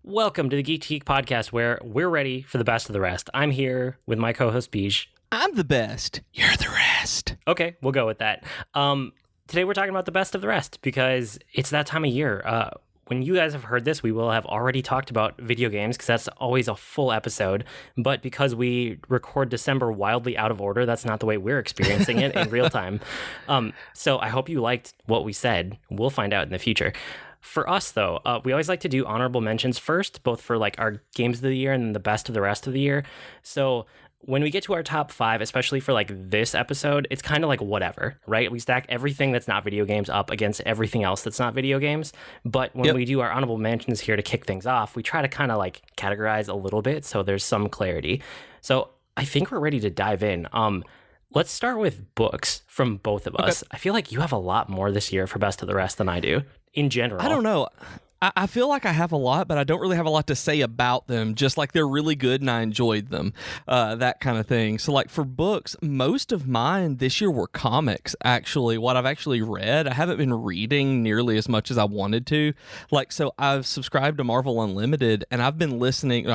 Welcome to the Geek podcast, where we're ready for the best of the rest. I'm here with my co-host Beej. I'm the best. You're the rest. Okay, we'll go with that. Today we're talking about the best of the rest because it's that time of year. When you guys have heard this, we will have already talked about video games because that's always a full episode. But because we record December wildly out of order, that's not the way we're experiencing it in real time. So I hope you liked what we said. We'll find out in the future. For us, though, we always like to do honorable mentions first, both for like our games of the year and then the best of the rest of the year. So when we get to our top 5, especially for like this episode, it's kind of like whatever, right? We stack everything that's not video games up against everything else that's not video games. But when we do our honorable mentions here to kick things off, we try to kind of like categorize a little bit so there's some clarity. So I think we're ready to dive in. Let's start with books from both of us. I feel like you have a lot more this year for best of the rest than I do in general. I don't know. I feel like I have a lot, but I don't really have a lot to say about them. Just like they're really good and I enjoyed them, that kind of thing. So like for books, most of mine this year were comics, actually. What I've actually read, I haven't been reading nearly as much as I wanted to. Like, so I've subscribed to Marvel Unlimited and I've been reading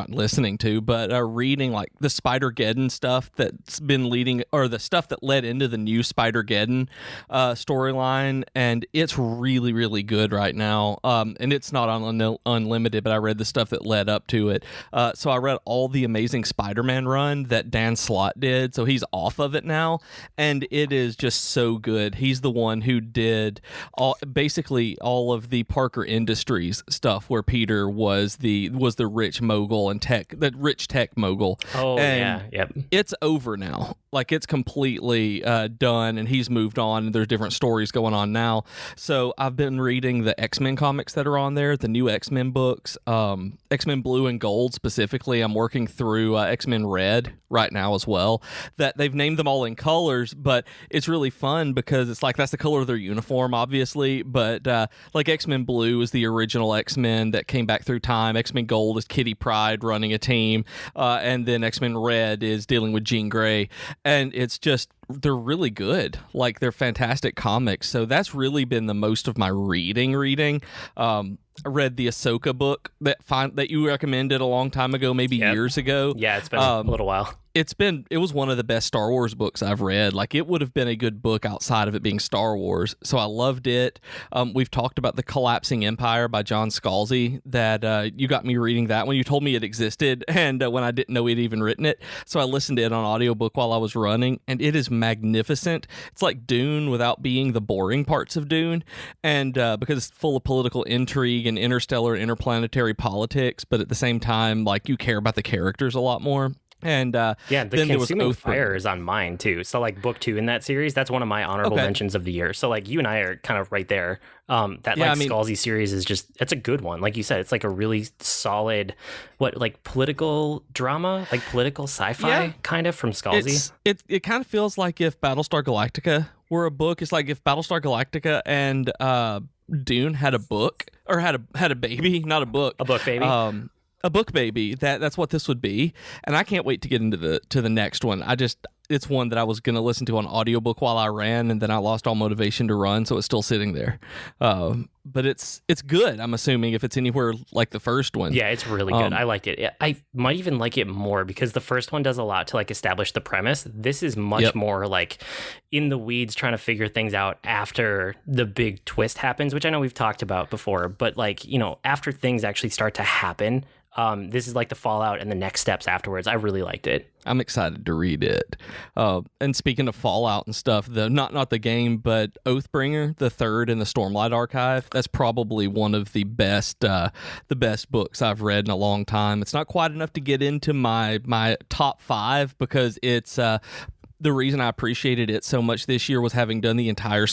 like the Spider-Geddon stuff that's been leading, or the stuff that led into the new Spider-Geddon storyline. And it's really, really good right now. And it's not on Unlimited, but I read the stuff that led up to it. So I read all the Amazing Spider-Man run that Dan Slott did. So he's off of it now, and it is just so good. He's the one who did basically all of the Parker Industries stuff, where Peter was the rich mogul and the rich tech mogul. Oh, and yeah, yep. It's over now. Like, it's completely done, and he's moved on, and there's different stories going on now. So I've been reading the X-Men comics that are on there, the new X-Men books, X-Men Blue and Gold specifically. I'm working through X-Men Red right now as well. That they've named them all in colors, but it's really fun because it's like that's the color of their uniform, obviously. But like X-Men Blue is the original X-Men that came back through time. X-Men Gold is Kitty Pryde running a team, and then X-Men Red is dealing with Jean Grey. And it's just, they're really good. Like, they're fantastic comics. So that's really been the most of my reading. I read the Ahsoka book that you recommended a long time ago, maybe years ago. Yeah, it's been a little while. It was one of the best Star Wars books I've read. Like, it would have been a good book outside of it being Star Wars. So I loved it. We've talked about The Collapsing Empire by John Scalzi, that you got me reading that when you told me it existed, and when I didn't know he'd even written it. So I listened to it on audiobook while I was running, and it is magnificent. It's like Dune without being the boring parts of Dune, and because it's full of political intrigue and interstellar and interplanetary politics, but at the same time, like, you care about the characters a lot more. And the then there was Consuming Fire is on mine too. So like book 2 in that series, that's one of my honorable mentions of the year. So like you and I are kind of right there. Scalzi series is just, it's a good one. Like you said, it's like a really solid, political drama, like political sci-fi kind of from Scalzi. It kind of feels like if Battlestar Galactica were a book. It's like if Battlestar Galactica and Dune had a book, or had a baby, not a book. A book baby. A book baby. That's what this would be, and I can't wait to get into the next one. It's one that I was going to listen to on audiobook while I ran, and then I lost all motivation to run, so it's still sitting there. But it's good, I'm assuming, if it's anywhere like the first one. Yeah, it's really good. I liked it. I might even like it more because the first one does a lot to like establish the premise. This is much more like in the weeds, trying to figure things out after the big twist happens, which I know we've talked about before, but like, after things actually start to happen, this is like the fallout and the next steps afterwards. I really liked it. I'm excited to read it. And speaking of Fallout and stuff, not the game, but Oathbringer, the third in the Stormlight Archive, that's probably one of the best books I've read in a long time. It's not quite enough to get into my top 5 because it's the reason I appreciated it so much this year was having done the entire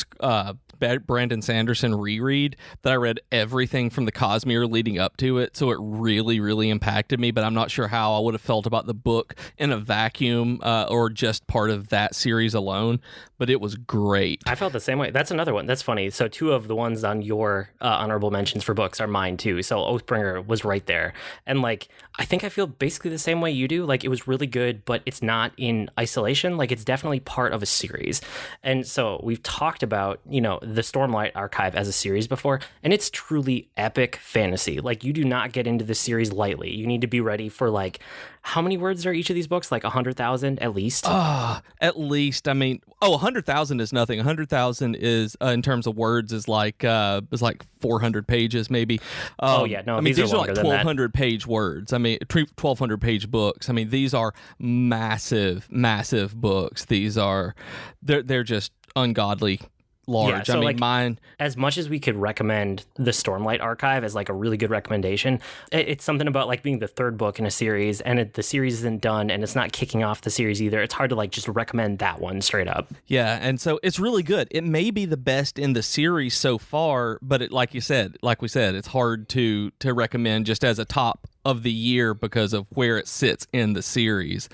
Brandon Sanderson reread, that I read everything from the Cosmere leading up to it, so it really, really impacted me, but I'm not sure how I would have felt about the book in a vacuum or just part of that series alone, but it was great. I felt the same way. That's another one. That's funny. So 2 of the ones on your honorable mentions for books are mine too, so Oathbringer was right there. And like, I think I feel basically the same way you do. Like, it was really good, but it's not in isolation. Like, it's definitely part of a series. And so we've talked about, the Stormlight Archive as a series before, and it's truly epic fantasy. Like, you do not get into this series lightly. You need to be ready for, like, how many words are each of these books? Like 100,000 at least? At least. I mean, 100,000 is nothing. 100,000 is, in terms of words, is like 400 pages maybe. These are like 1,200 page words. I mean, 1,200 page books. I mean, these are massive, massive books. They're just ungodly large. Yeah, so mine. As much as we could recommend the Stormlight Archive as like a really good recommendation, it's something about like being the third book in a series, and the series isn't done, and it's not kicking off the series either. It's hard to like just recommend that one straight up. Yeah, and so it's really good. It may be the best in the series so far, but like we said, it's hard to recommend just as a top of the year because of where it sits in the series.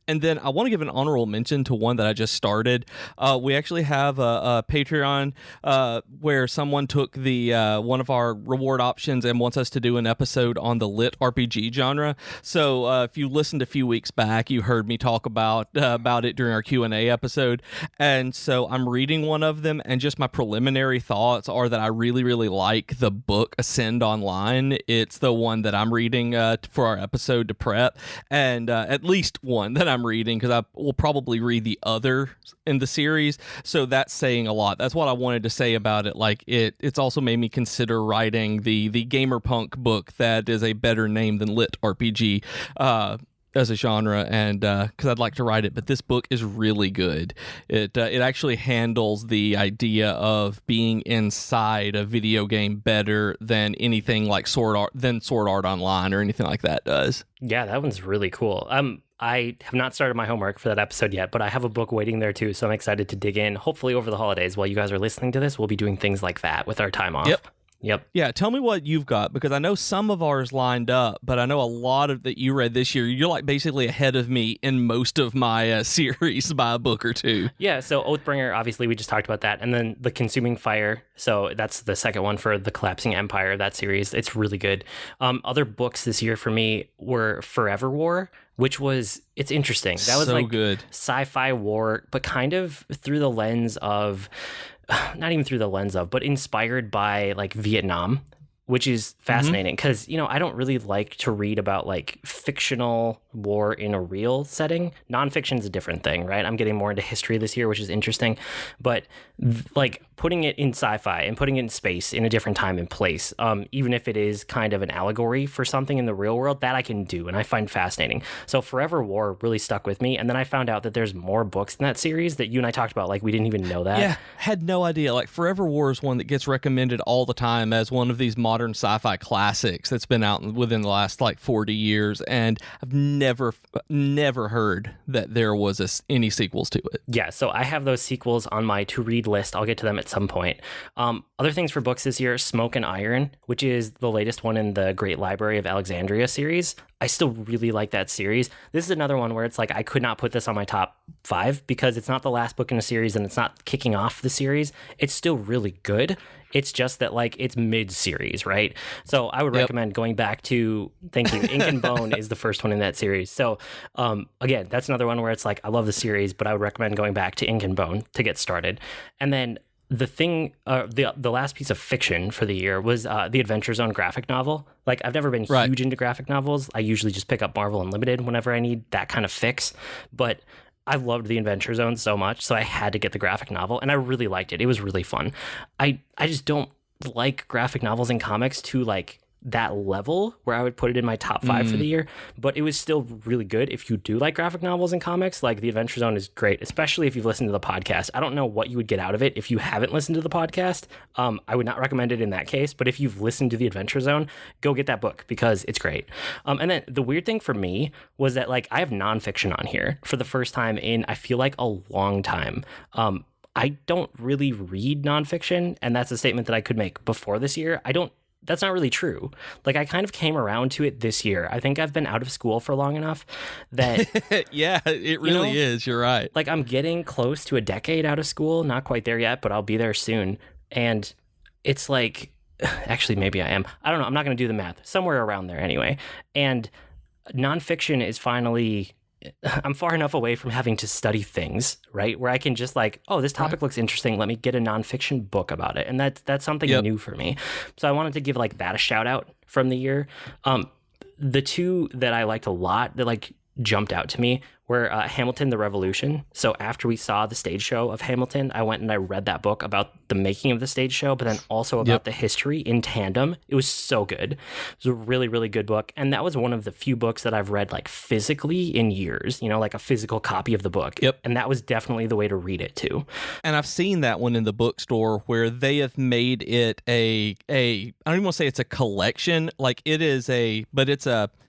And then I want to give an honorable mention to one that I just started. We actually have a Patreon where someone took the one of our reward options and wants us to do an episode on the lit RPG genre. So if you listened a few weeks back, you heard me talk about it during our Q&A episode. And so I'm reading one of them, and just my preliminary thoughts are that I really, really like the book Ascend Online. It's the one that I'm reading for our episode to prep, and at least one that I'm reading, because I will probably read the other in the series, so that's saying a lot. That's what I wanted to say about it. Like, it's also made me consider writing the gamerpunk book that is a better name than lit RPG as a genre, and because I'd like to write it. But this book is really good. It actually handles the idea of being inside a video game better than anything like Sword Art Online or anything like that does. Yeah, that one's really cool. I have not started my homework for that episode yet, but I have a book waiting there too, so I'm excited to dig in. Hopefully over the holidays, while you guys are listening to this, we'll be doing things like that with our time off. Yep. Yeah, tell me what you've got, because I know some of ours lined up, but I know a lot of that you read this year. You're like basically ahead of me in most of my series by a book or two. Yeah, so Oathbringer, obviously we just talked about that, and then The Consuming Fire, so that's the second one for the Collapsing Empire of that series. It's really good. Other books this year for me were Forever War, which it's interesting. That was so like good sci-fi war, but kind of through the lens of, not even through the lens of, but inspired by like Vietnam, which is fascinating because, I don't really like to read about like fictional war in a real setting. Nonfiction is a different thing, right? I'm getting more into history this year, which is interesting, but like putting it in sci-fi and putting it in space in a different time and place, even if it is kind of an allegory for something in the real world, that I can do, and I find fascinating. So Forever War really stuck with me, and then I found out that there's more books in that series that you and I talked about, like we didn't even know that. Yeah, had no idea. Like Forever War is one that gets recommended all the time as one of these modern sci-fi classics that's been out within the last like 40 years, and I've never heard that there was any sequels to it. Yeah, so I have those sequels on my to-read list. I'll get to them at some point. Other things for books this year, Smoke and Iron, which is the latest one in the Great Library of Alexandria series. I still really like that series. This is another one where it's like I could not put this on my top 5 because it's not the last book in a series and it's not kicking off the series. It's still really good. It's just that like it's mid-series, right? So I would recommend going back to, thank you, Ink and Bone is the first one in that series. So again, that's another one where it's like I love the series, but I would recommend going back to Ink and Bone to get started. And then the thing, the last piece of fiction for the year was the Adventure Zone graphic novel. Like, I've never been huge into graphic novels. I usually just pick up Marvel Unlimited whenever I need that kind of fix. But I loved the Adventure Zone so much, so I had to get the graphic novel, and I really liked it. It was really fun. I just don't like graphic novels and comics to like that level where I would put it in my top 5 for the year, but it was still really good. If you do like graphic novels and comics, like the Adventure Zone is great, especially if you've listened to the podcast. I don't know what you would get out of it if you haven't listened to the podcast. I would not recommend it in that case, but if you've listened to the Adventure Zone, go get that book because it's great. And then the weird thing for me was that like I have nonfiction on here for the first time in I feel like a long time. I don't really read nonfiction, and that's a statement that I could make before this year. That's not really true. Like, I kind of came around to it this year. I think I've been out of school for long enough that... Yeah, it really is. You're right. Like, I'm getting close to a decade out of school. Not quite there yet, but I'll be there soon. And it's like... Actually, maybe I am. I don't know. I'm not going to do the math. Somewhere around there anyway. And nonfiction is finally I'm far enough away from having to study things, right? Where I can just like, oh, this topic looks interesting. Let me get a nonfiction book about it. And that's something new for me. So I wanted to give like that a shout out from the year. The two that I liked a lot that like jumped out to me were Hamilton, the Revolution. So after we saw the stage show of Hamilton, I went and I read that book about the making of the stage show, but then also about the history in tandem. It was so good. It was a really, really good book. And that was one of the few books that I've read like physically in years, you know, like a physical copy of the book. Yep. And that was definitely the way to read it too. And I've seen that one in the bookstore where they have made it a I don't even want to say it's a collection. Like it is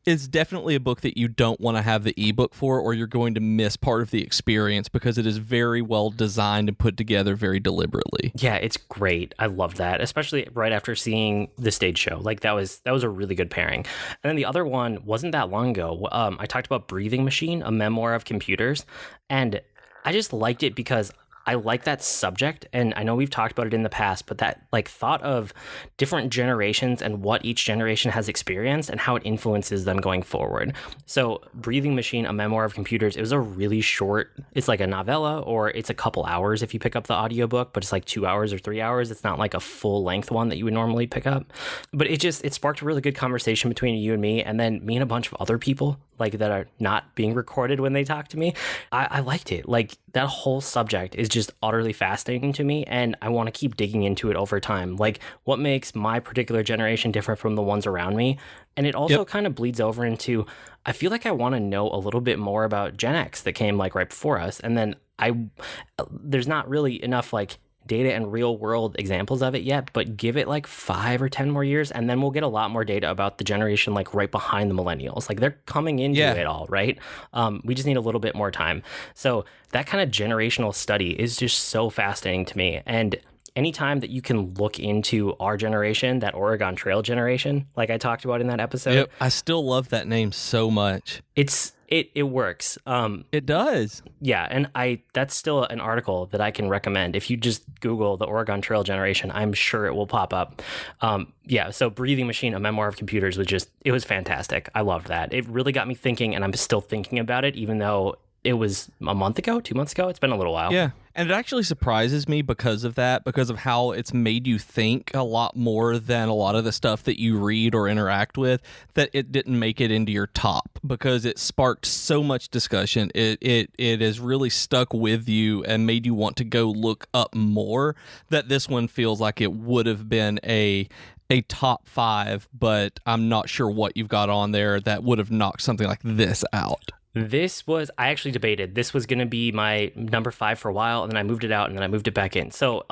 it's definitely a book that you don't want to have the ebook for, or you're going to miss part of the experience because it is very well designed and put together very deliberately. Yeah, it's great. I love that, especially right after seeing the stage show. Like that was a really good pairing. And then the other one wasn't that long ago. I talked about Breathing Machine, a memoir of computers, and I just liked it because I like that subject, and I know we've talked about it in the past, but that like thought of different generations and what each generation has experienced and how it influences them going forward. So Breathing Machine, a memoir of computers, it was a really short, it's like a novella, or it's a couple hours if you pick up the audiobook, but it's like 2 hours or 3 hours. It's not like a full length one that you would normally pick up. But it sparked a really good conversation between you and me and a bunch of other people like that are not being recorded when they talk to me. I liked it. Like that whole subject is just utterly fascinating to me, and I want to keep digging into it over time. Like what makes my particular generation different from the ones around me? And it also kind of bleeds over into, I feel like I want to know a little bit more about Gen X that came like right before us. And then there's not really enough like data and real world examples of it yet, but give it like 5 or 10 more years and then we'll get a lot more data about the generation like right behind the millennials. Like they're coming into it all, right? We just need a little bit more time. So that kind of generational study is just so fascinating to me. And anytime that you can look into our generation, that Oregon Trail generation, like I talked about in that episode. I still love that name so much. It works. It does. Yeah, and that's still an article that I can recommend. If you just Google the Oregon Trail generation, I'm sure it will pop up. So Breathing Machine, a memoir of computers it was fantastic. I loved that. It really got me thinking, and I'm still thinking about it, even though it was a month ago, 2 months ago. It's been a little while. Yeah. And it actually surprises me because of that, because of how it's made you think a lot more than a lot of the stuff that you read or interact with, that it didn't make it into your top because it sparked so much discussion. It has really stuck with you and made you want to go look up more, that this one feels like it would have been a top 5, but I'm not sure what you've got on there that would have knocked something like this out. I actually debated. This was going to be my number 5 for a while, and then I moved it out, and then I moved it back in. So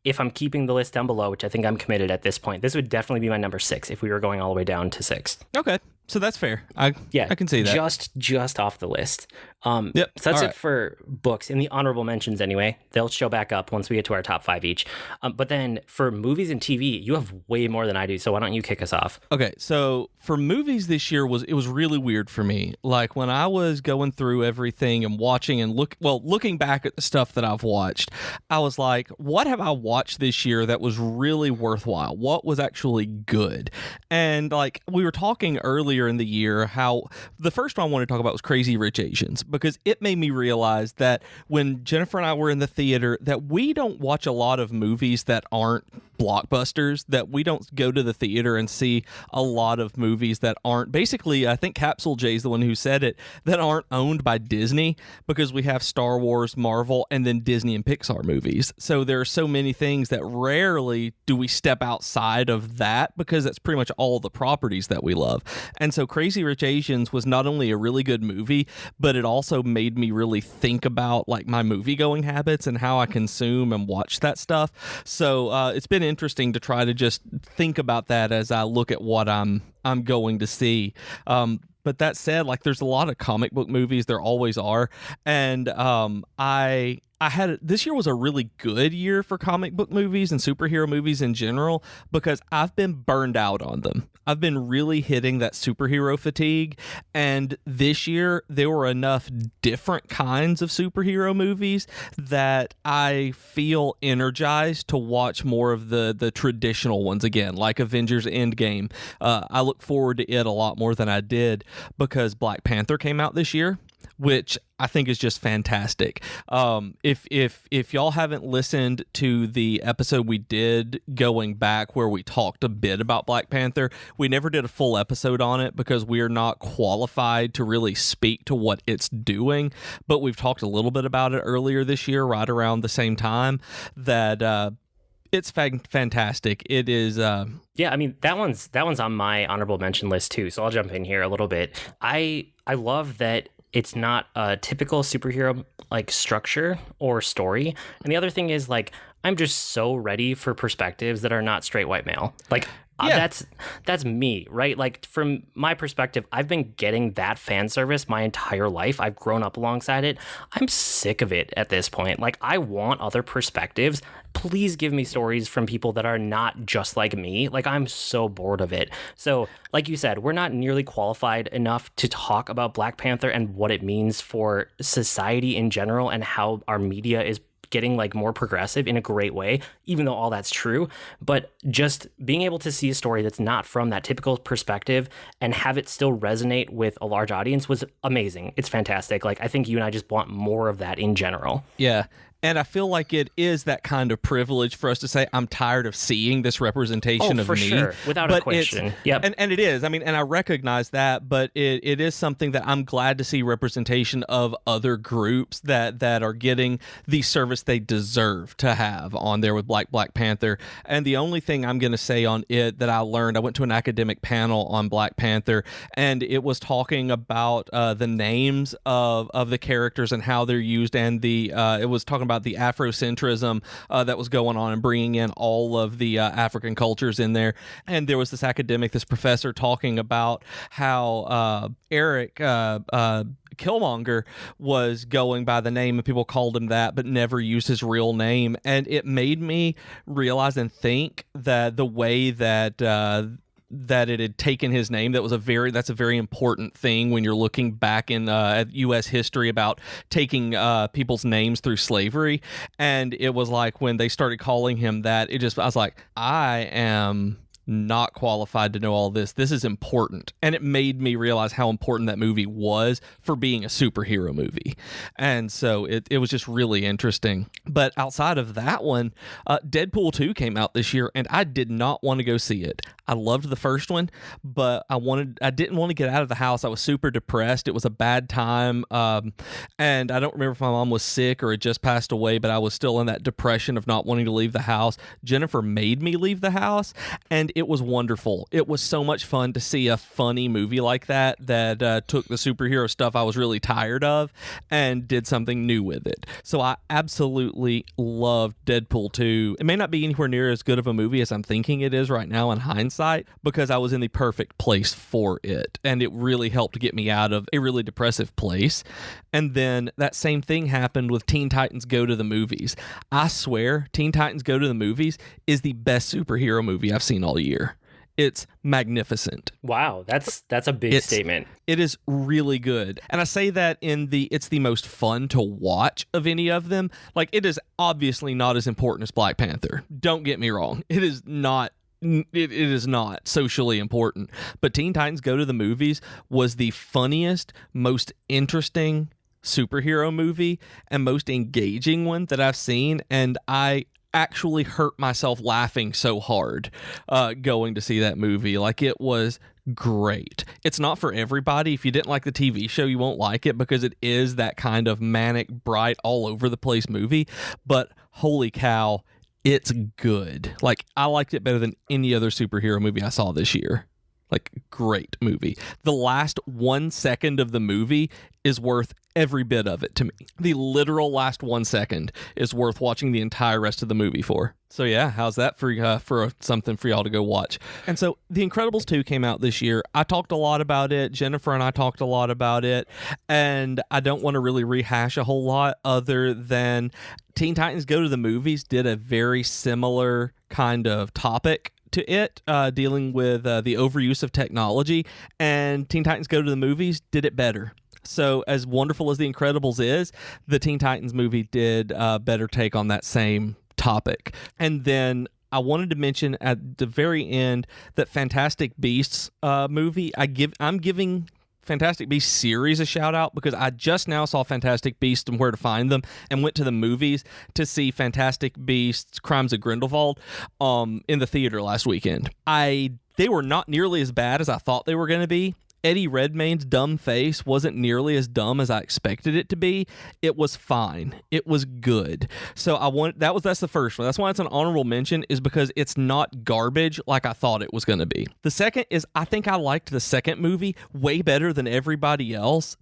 if I'm keeping the list down below, which I think I'm committed at this point, this would definitely be my number 6 if we were going all the way down to 6. Okay. So that's fair. I can see that. Just off the list. So that's it for books. In the honorable mentions anyway, they'll show back up once we get to our top 5 each. But then for movies and TV, you have way more than I do. So why don't you kick us off? Okay, so for movies this year was really weird for me. Like when I was going through everything and watching and looking back at the stuff that I've watched, I was like, what have I watched this year that was really worthwhile? What was actually good? And like we were talking earlier in the year, how the first one I wanted to talk about was Crazy Rich Asians, because it made me realize that when Jennifer and I were in the theater, that we don't watch a lot of movies that aren't blockbusters, that we don't go to the theater and see a lot of movies that aren't, basically, I think Capsule J is the one who said it, that aren't owned by Disney, because we have Star Wars, Marvel, and then Disney and Pixar movies. So there are so many things that rarely do we step outside of that, because that's pretty much all the properties that we love. And so Crazy Rich Asians was not only a really good movie, but it also made me really think about like my movie going habits and how I consume and watch that stuff. So it's been interesting to try to just think about that as I look at what I'm going to see. But that said, like there's a lot of comic book movies, there always are, and this year was a really good year for comic book movies and superhero movies in general, because I've been burned out on them. I've been really hitting that superhero fatigue, and this year there were enough different kinds of superhero movies that I feel energized to watch more of the traditional ones again, like Avengers Endgame. I look forward to it a lot more than I did because Black Panther came out this year, which I think is just fantastic. If y'all haven't listened to the episode we did going back where we talked a bit about Black Panther, we never did a full episode on it because we're not qualified to really speak to what it's doing, but we've talked a little bit about it earlier this year, right around the same time, that it's fantastic. It is. Yeah, I mean that one's on my honorable mention list too. So I'll jump in here a little bit. I love that it's not a typical superhero like structure or story. And the other thing is like I'm just so ready for perspectives that are not straight white male. Like that's me, right? Like from my perspective, I've been getting that fan service my entire life. I've grown up alongside it. I'm sick of it at this point. Like I want other perspectives. Please give me stories from people that are not just like me. Like I'm so bored of it. So like you said, we're not nearly qualified enough to talk about Black Panther and what it means for society in general and how our media is getting like more progressive in a great way, even though all that's true. But just being able to see a story that's not from that typical perspective and have it still resonate with a large audience was amazing. It's fantastic. Like I think you and I just want more of that in general. Yeah. And I feel like it is that kind of privilege for us to say, I'm tired of seeing this representation of me. For sure. Without a question. Yep. And it is. I mean, and I recognize that, but it is something that I'm glad to see representation of other groups that are getting the service they deserve to have on there with Black Panther. And the only thing I'm going to say on it that I learned, I went to an academic panel on Black Panther, and it was talking about the names of the characters and how they're used, and it was talking about the Afrocentrism that was going on and bringing in all of the African cultures in there. And there was this professor talking about how Eric Killmonger was going by the name and people called him that but never used his real name, and it made me realize and think that the way that it had taken his name, that's a very important thing when you're looking back in at U.S. history about taking people's names through slavery. And it was like when they started calling him that, I was like, I am not qualified to know all this. This is important. And it made me realize how important that movie was for being a superhero movie. And so it was just really interesting. But outside of that one, Deadpool 2 came out this year, and I did not want to go see it. I loved the first one, but I didn't want to get out of the house. I was super depressed. It was a bad time. And I don't remember if my mom was sick or had just passed away, but I was still in that depression of not wanting to leave the house. Jennifer made me leave the house, and it was wonderful. It was so much fun to see a funny movie like that took the superhero stuff I was really tired of and did something new with it. So I absolutely loved Deadpool 2. It may not be anywhere near as good of a movie as I'm thinking it is right now in hindsight, because I was in the perfect place for it, and it really helped get me out of a really depressive place. And then that same thing happened with Teen Titans Go to the Movies. I swear, Teen Titans Go to the Movies is the best superhero movie I've seen all year. It's magnificent. Wow, that's a big statement. It is really good. And I say that it's the most fun to watch of any of them. Like, it is obviously not as important as Black Panther. Don't get me wrong. It is not socially important. But Teen Titans Go to the Movies was the funniest, most interesting superhero movie and most engaging one that I've seen. And I actually hurt myself laughing so hard going to see that movie. Like, it was great. It's not for everybody. If you didn't like the TV show, you won't like it because it is that kind of manic, bright, all over the place movie. But holy cow, it's good. Like, I liked it better than any other superhero movie I saw this year. Like, great movie. The last 1 second of the movie is worth every bit of it to me. The literal last 1 second is worth watching the entire rest of the movie for. So yeah, how's that for something for y'all to go watch? And so The Incredibles 2 came out this year. I talked a lot about it. Jennifer and I talked a lot about it. And I don't want to really rehash a whole lot other than Teen Titans Go to the Movies did a very similar kind of topic to it, dealing with the overuse of technology, and Teen Titans Go to the Movies did it better. So as wonderful as The Incredibles is, the Teen Titans movie did a better take on that same topic. And then I wanted to mention at the very end that Fantastic Beasts movie, I'm giving Fantastic Beasts series a shout out because I just now saw Fantastic Beasts and Where to Find Them and went to the movies to see Fantastic Beasts Crimes of Grindelwald in the theater last weekend. They were not nearly as bad as I thought they were going to be. Eddie Redmayne's dumb face wasn't nearly as dumb as I expected it to be. It was fine. It was good. So that's the first one. That's why it's an honorable mention, is because it's not garbage like I thought it was going to be. The second is I think I liked the second movie way better than everybody else.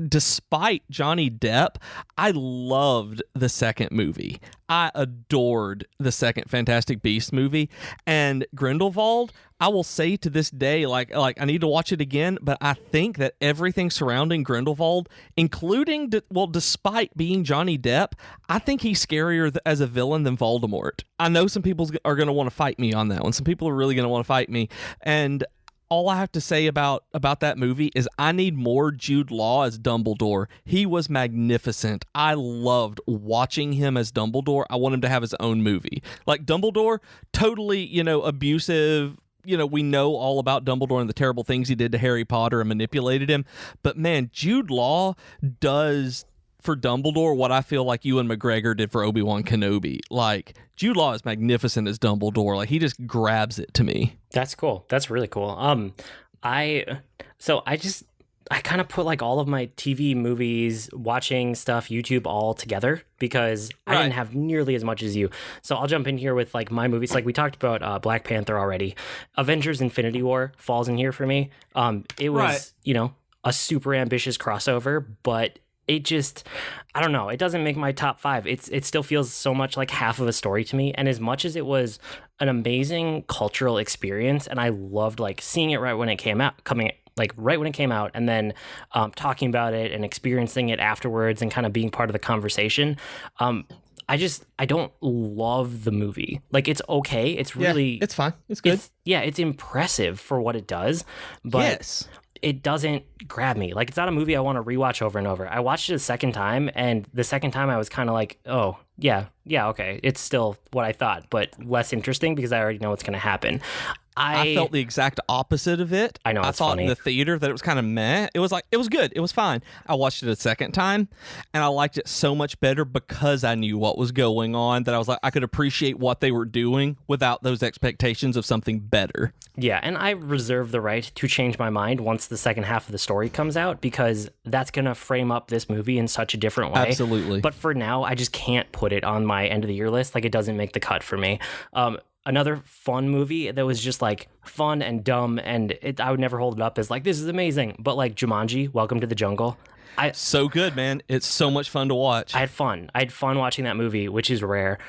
Despite Johnny Depp, I loved the second movie. I adored the second Fantastic Beasts movie. And Grindelwald, I will say to this day, like I need to watch it again, but I think that everything surrounding Grindelwald, including, despite being Johnny Depp, I think he's scarier as a villain than Voldemort. I know some people are going to want to fight me on that one. Some people are really going to want to fight me. And all I have to say about that movie is I need more Jude Law as Dumbledore. He was magnificent. I loved watching him as Dumbledore. I want him to have his own movie. Like Dumbledore, totally, abusive. We know all about Dumbledore and the terrible things he did to Harry Potter and manipulated him. But man, Jude Law does for Dumbledore what I feel like Ewan McGregor did for Obi-Wan Kenobi. Like, Jude Law is magnificent as Dumbledore. Like, he just grabs it to me. That's cool. That's really cool. I kind of put like all of my TV, movies, watching stuff, YouTube all together because I didn't have nearly as much as you. So I'll jump in here with like my movies. Like we talked about Black Panther already. Avengers Infinity War falls in here for me. It was, a super ambitious crossover, but it just, I don't know. It doesn't make my top 5. It still feels so much like half of a story to me. And as much as it was an amazing cultural experience, and I loved like seeing it right when it came out, right when it came out, and then talking about it and experiencing it afterwards and kind of being part of the conversation. I don't love the movie. Like, it's okay. It's really, it's fine. It's good. It's impressive for what it does, but it doesn't grab me. Like, it's not a movie I want to rewatch over and over. I watched it a second time, and the second time I was kind of like, oh, yeah, okay. It's still what I thought, but less interesting because I already know what's going to happen. I felt the exact opposite of it. I know, I thought funny. In the theater that it was kind of meh. It was good. It was fine. I watched it a second time, and I liked it so much better because I knew what was going on, that I was like, I could appreciate what they were doing without those expectations of something better. Yeah, and I reserve the right to change my mind once the second half of the story comes out, because that's going to frame up this movie in such a different way. Absolutely. But for now, I just can't put it on my end of the year list. Like, it doesn't make the cut for me. Another fun movie that was just like fun and dumb, and I would never hold it up as like, this is amazing, but like Jumanji, Welcome to the Jungle. So good, man. It's so much fun to watch. I had fun watching that movie, which is rare.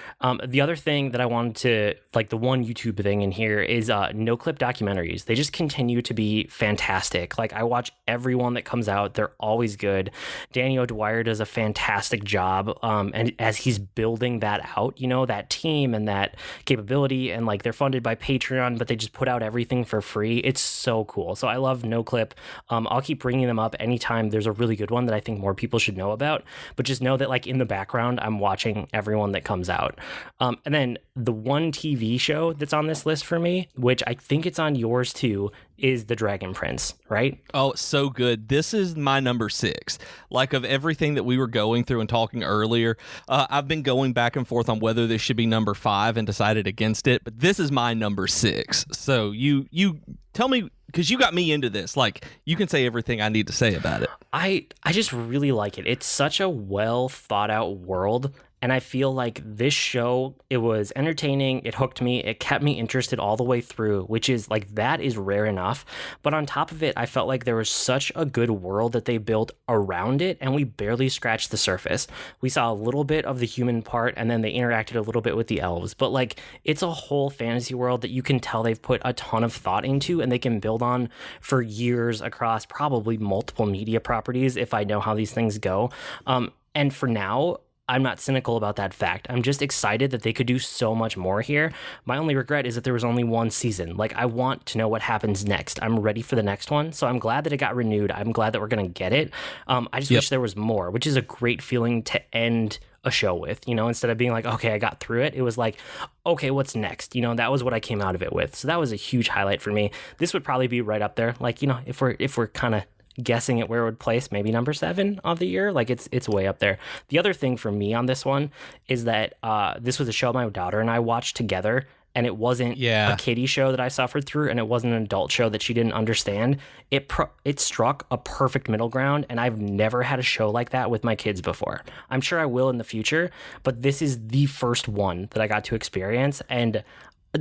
The other thing that I wanted to, like, the one YouTube thing in here is no-clip documentaries. They just continue to be fantastic. Like, I watch every one that comes out. They're always good. Danny O'Dwyer does a fantastic job, and as he's building that out, that team and that capability, and like, they're funded by Patreon, but they just put out everything for free. It's so cool. So I love no-clip. I'll keep bringing them up anytime there's a really good one that I think more people should know about, but just know that like in the background, I'm watching everyone that comes out. And then the one TV show that's on this list for me, which I think it's on yours too, is The Dragon Prince, right? Oh, it's so good. This is my number 6. Like, of everything that we were going through and talking earlier, I've been going back and forth on whether this should be number 5 and decided against it, but this is my number 6. So you tell me, because you got me into this. Like, you can say everything I need to say about it. I just really like it. It's such a well thought out world. And I feel like this show, it was entertaining, it hooked me, it kept me interested all the way through, which is like, that is rare enough. But on top of it, I felt like there was such a good world that they built around it, and we barely scratched the surface. We saw a little bit of the human part, and then they interacted a little bit with the elves. But like, it's a whole fantasy world that you can tell they've put a ton of thought into, and they can build on for years across probably multiple media properties if I know how these things go. And for now, I'm not cynical about that fact. I'm just excited that they could do so much more here. My only regret is that there was only one season. Like, I want to know what happens next. I'm ready for the next one. So I'm glad that it got renewed. I'm glad that we're going to get it. I just wish there was more, which is a great feeling to end a show with, instead of being like, okay, I got through it. It was like, okay, what's next? That was what I came out of it with. So that was a huge highlight for me. This would probably be right up there. Like, if we're kind of guessing at where it would place, maybe number 7 of the year. Like it's way up there. The other thing for me on this one is that this was a show my daughter and I watched together, and it wasn't a kiddie show that I suffered through, and it wasn't an adult show that she didn't understand. It struck a perfect middle ground, and I've never had a show like that with my kids before. I'm sure I will in the future, but this is the first one that I got to experience, and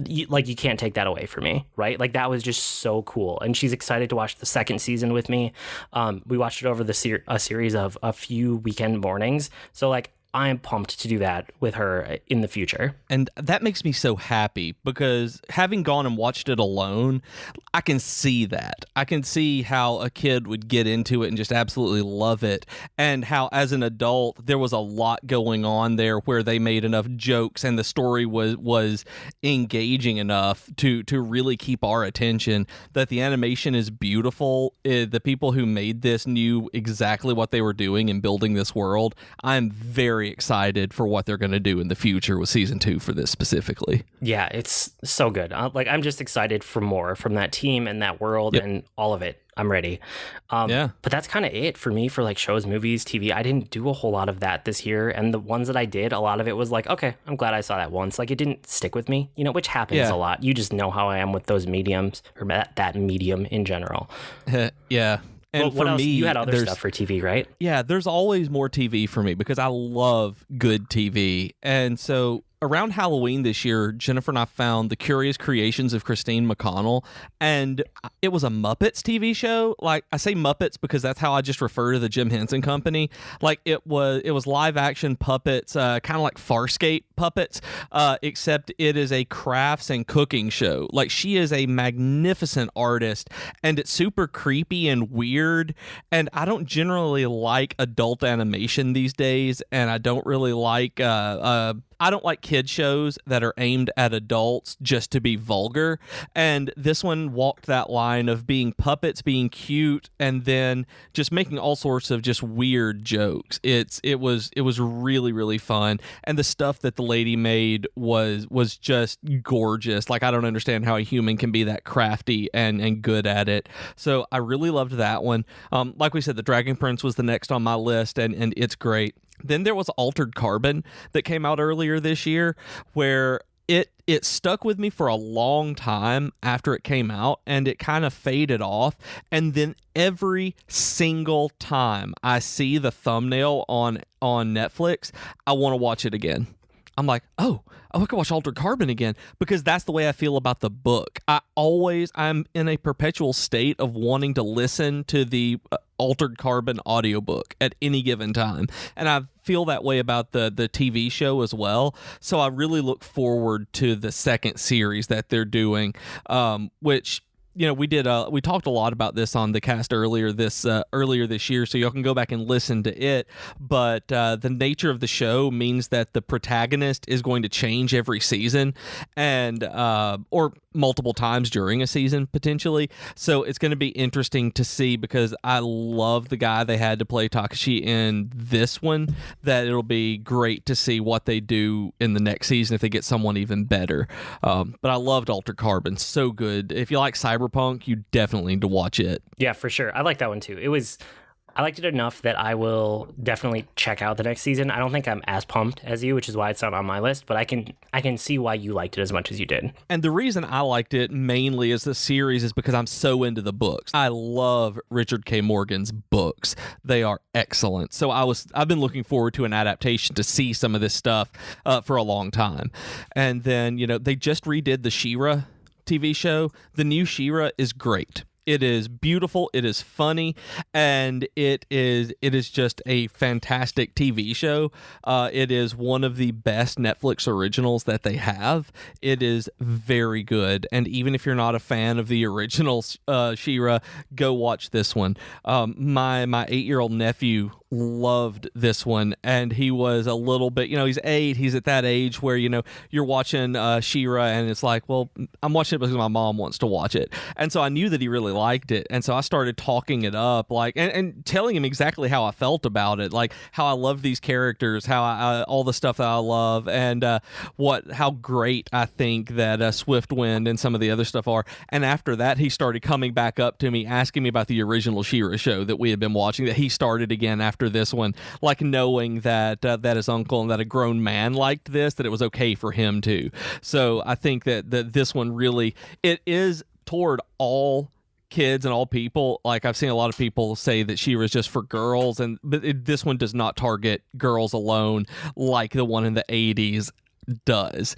you can't take that away from me, right? Like, that was just so cool, and she's excited to watch the second season with me. We watched it over a series of a few weekend mornings, so like, I am pumped to do that with her in the future. And that makes me so happy, because having gone and watched it alone, I can see that. I can see how a kid would get into it and just absolutely love it, and how as an adult there was a lot going on there where they made enough jokes and the story was engaging enough to really keep our attention, that the animation is beautiful. The people who made this knew exactly what they were doing in building this world. I'm very excited for what they're going to do in the future with season 2 for this specifically. Yeah, it's so good. I'm just excited for more from that team and that world and all of it. I'm ready. But that's kind of it for me for like shows, movies, TV. I didn't do a whole lot of that this year, and the ones that I did, a lot of it was like, okay, I'm glad I saw that once. Like, it didn't stick with me, which happens a lot. You just know how I am with those mediums, or that medium in general. Yeah. And what for else? me, You had other stuff for TV, right? Yeah, there's always more TV for me because I love good TV. And so around Halloween this year, Jennifer and I found The Curious Creations of Christine McConnell, and it was a Muppets TV show. Like, I say Muppets because that's how I just refer to the Jim Henson Company. Like, it was live action puppets, kind of like Farscape puppets, except it is a crafts and cooking show. Like, she is a magnificent artist, and it's super creepy and weird, and I don't generally like adult animation these days, and I don't really like I don't like kid shows that are aimed at adults just to be vulgar, and this one walked that line of being puppets, being cute, and then just making all sorts of just weird jokes. It was really, really fun, and the stuff that the lady made was just gorgeous. Like, I don't understand how a human can be that crafty and good at it. So I really loved that one. Like we said, The Dragon Prince was the next on my list, and it's great. Then there was Altered Carbon that came out earlier this year, where it stuck with me for a long time after it came out, and it kind of faded off. And then every single time I see the thumbnail on Netflix, I want to watch it again. I'm like, oh, I can watch Altered Carbon again, because that's the way I feel about the book. I'm in a perpetual state of wanting to listen to the Altered Carbon audiobook at any given time. And I feel that way about the TV show as well. So I really look forward to the second series that they're doing, which, we talked a lot about this on the cast earlier this year, so y'all can go back and listen to it. But the nature of the show means that the protagonist is going to change every season, and or multiple times during a season potentially. So it's going to be interesting to see, because I love the guy they had to play Takashi in this one. That it'll be great to see what they do in the next season if they get someone even better. But I loved Altered Carbon, so good. If you like cyberpunk, you definitely need to watch it. Yeah, for sure. I like that one too. I liked it enough that I will definitely check out the next season. I don't think I'm as pumped as you, which is why it's not on my list, but I can see why you liked it as much as you did. And the reason I liked it mainly as the series is because I'm so into the books. I love Richard K. Morgan's books. They are excellent. So I've been looking forward to an adaptation to see some of this stuff for a long time. And then, they just redid the She-Ra TV show. The new She-Ra is great. It is beautiful, it is funny, and it is just a fantastic TV show. It is one of the best Netflix originals that they have. It is very good, and even if you're not a fan of the original She-Ra, go watch this one. My 8-year-old nephew loved this one, and he was a little bit, he's 8, he's at that age where, you're watching She-Ra, and it's like, well, I'm watching it because my mom wants to watch it. And so I knew that he really liked it, and so I started talking it up, like, and telling him exactly how I felt about it, like how I love these characters, how I all the stuff that I love, and how great I think that Swiftwind and some of the other stuff are. And after that, he started coming back up to me, asking me about the original She-Ra show that we had been watching, that he started again after this one, like knowing that that his uncle and that a grown man liked this, that it was okay for him to. So I think that this one really, it is toward all kids and all people. Like, I've seen a lot of people say that She-Ra is just for girls, but this one does not target girls alone like the one in the 80s does.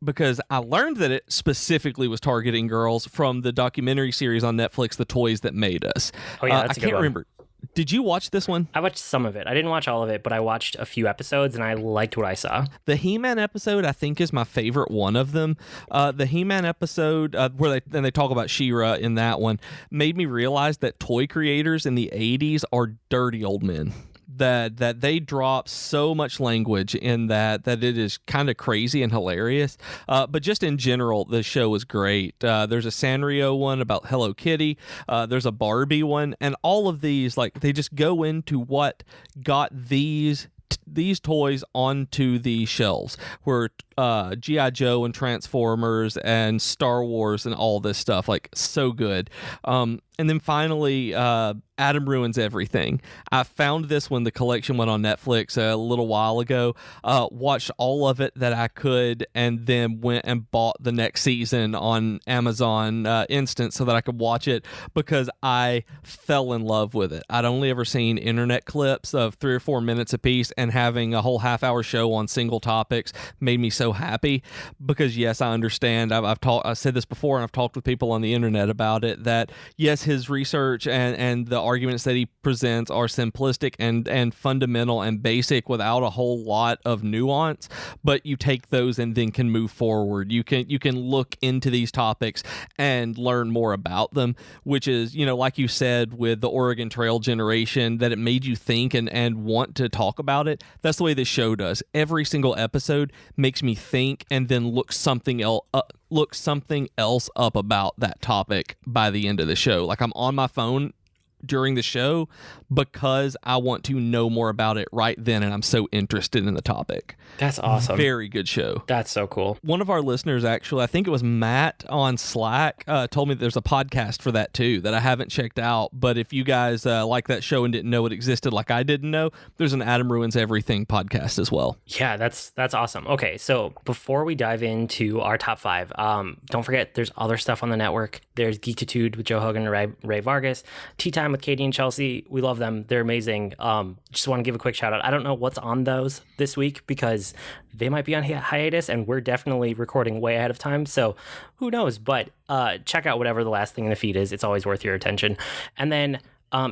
Because I learned that it specifically was targeting girls from the documentary series on Netflix, The Toys That Made Us. Oh yeah, that's a good one. I can't remember. Did you watch this one? I watched some of it. I didn't watch all of it, but I watched a few episodes, and I liked what I saw. The He-Man episode, I think, is my favorite one of them. The He-Man episode, where they talk about She-Ra in that one, made me realize that toy creators in the 80s are dirty old men. That they drop so much language in that it is kind of crazy and hilarious. But just in general, the show is great. There's a Sanrio one about Hello Kitty. There's a Barbie one, and all of these, like, they just go into what got these toys onto the shelves, where G.I. Joe and Transformers and Star Wars and all this stuff, like, so good. And then finally, Adam Ruins Everything. I found this when the collection went on Netflix a little while ago, watched all of it that I could, and then went and bought the next season on Amazon Instant so that I could watch it, because I fell in love with it. I'd only ever seen internet clips of 3 or 4 minutes apiece, and having a whole half-hour show on single topics made me so happy, because yes, I understand. I've said this before, and I've talked with people on the internet about it, that yes, his research and the arguments that he presents are simplistic and fundamental and basic without a whole lot of nuance, but you take those and then can move forward. You can look into these topics and learn more about them, which is, like you said with the Oregon Trail generation, that it made you think and want to talk about it. That's the way this show does. Every single episode makes me think and then look something else up about that topic by the end of the show. Like, I'm on my phone during the show because I want to know more about it right then, and I'm so interested in the topic. That's awesome. Very good show. That's so cool. One of our listeners, actually, I think it was Matt on Slack, told me that there's a podcast for that too that I haven't checked out. But if you guys like that show and didn't know it existed like I didn't know, there's an Adam Ruins Everything podcast as well. Yeah, that's awesome. Okay, so before we dive into our top 5, don't forget there's other stuff on the network. There's Geekitude with Joe Hogan and Ray Vargas, Tea Time with Katie and Chelsea. We love them. They're amazing. Just want to give a quick shout out. I don't know what's on those this week because they might be on hiatus, and we're definitely recording way ahead of time. So who knows? But check out whatever the last thing in the feed is. It's always worth your attention. And then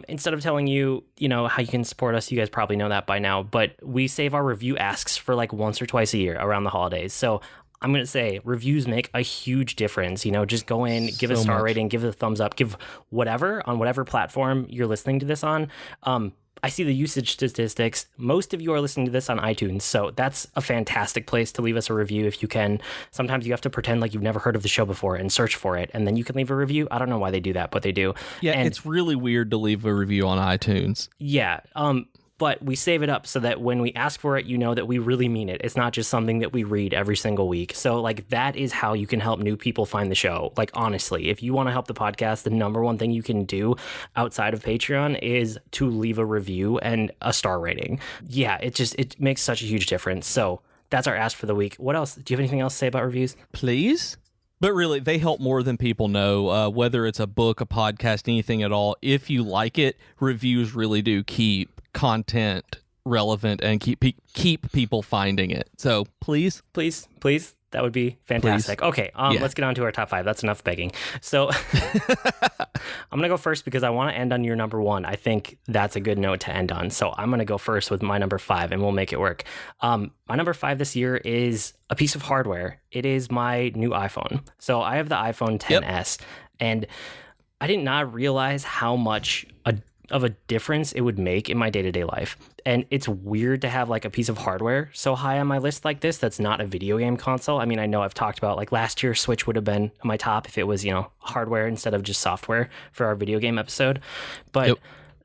instead of telling you, how you can support us, you guys probably know that by now, but we save our review asks for like once or twice a year around the holidays. So I'm going to say reviews make a huge difference. Just go in, give a star rating, give it a thumbs up, give whatever on whatever platform you're listening to this on. I see the usage statistics. Most of you are listening to this on iTunes, so that's a fantastic place to leave us a review if you can. Sometimes you have to pretend like you've never heard of the show before and search for it, and then you can leave a review. I don't know why they do that, but they do. Yeah, and it's really weird to leave a review on iTunes. Yeah, but we save it up so that when we ask for it, that we really mean it. It's not just something that we read every single week. So, like, that is how you can help new people find the show. Like, honestly, if you want to help the podcast, the number one thing you can do outside of Patreon is to leave a review and a star rating. Yeah, it makes such a huge difference. So that's our ask for the week. What else? Do you have anything else to say about reviews? Please? But really, they help more than people know, whether it's a book, a podcast, anything at all. If you like it, reviews really do keep content relevant and keep people finding it. So please, that would be fantastic. Please. Okay, Let's get on to our top 5. That's enough begging. So I'm gonna go first because I want to end on your number 1. I think that's a good note to end on. So I'm gonna go first with my number 5, and we'll make it work. My number 5 this year is a piece of hardware. It is my new iPhone. So I have the iPhone XS, and I did not realize how much of a difference it would make in my day-to-day life. And it's weird to have like a piece of hardware so high on my list like this that's not a video game console. I mean, I know I've talked about like last year Switch would have been my top if it was, hardware instead of just software for our video game episode. But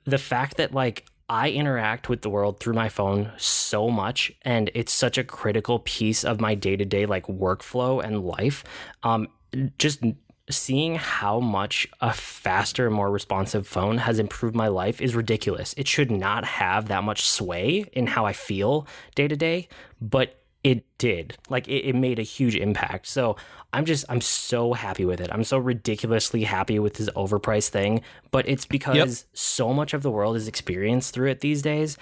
the fact that like I interact with the world through my phone so much, and it's such a critical piece of my day-to-day like workflow and life, just seeing how much a faster, more responsive phone has improved my life is ridiculous. It should not have that much sway in how I feel day to day, but it did. Like it made a huge impact. So I'm so happy with it. I'm so ridiculously happy with this overpriced thing, but it's because so much of the world is experienced through it these days.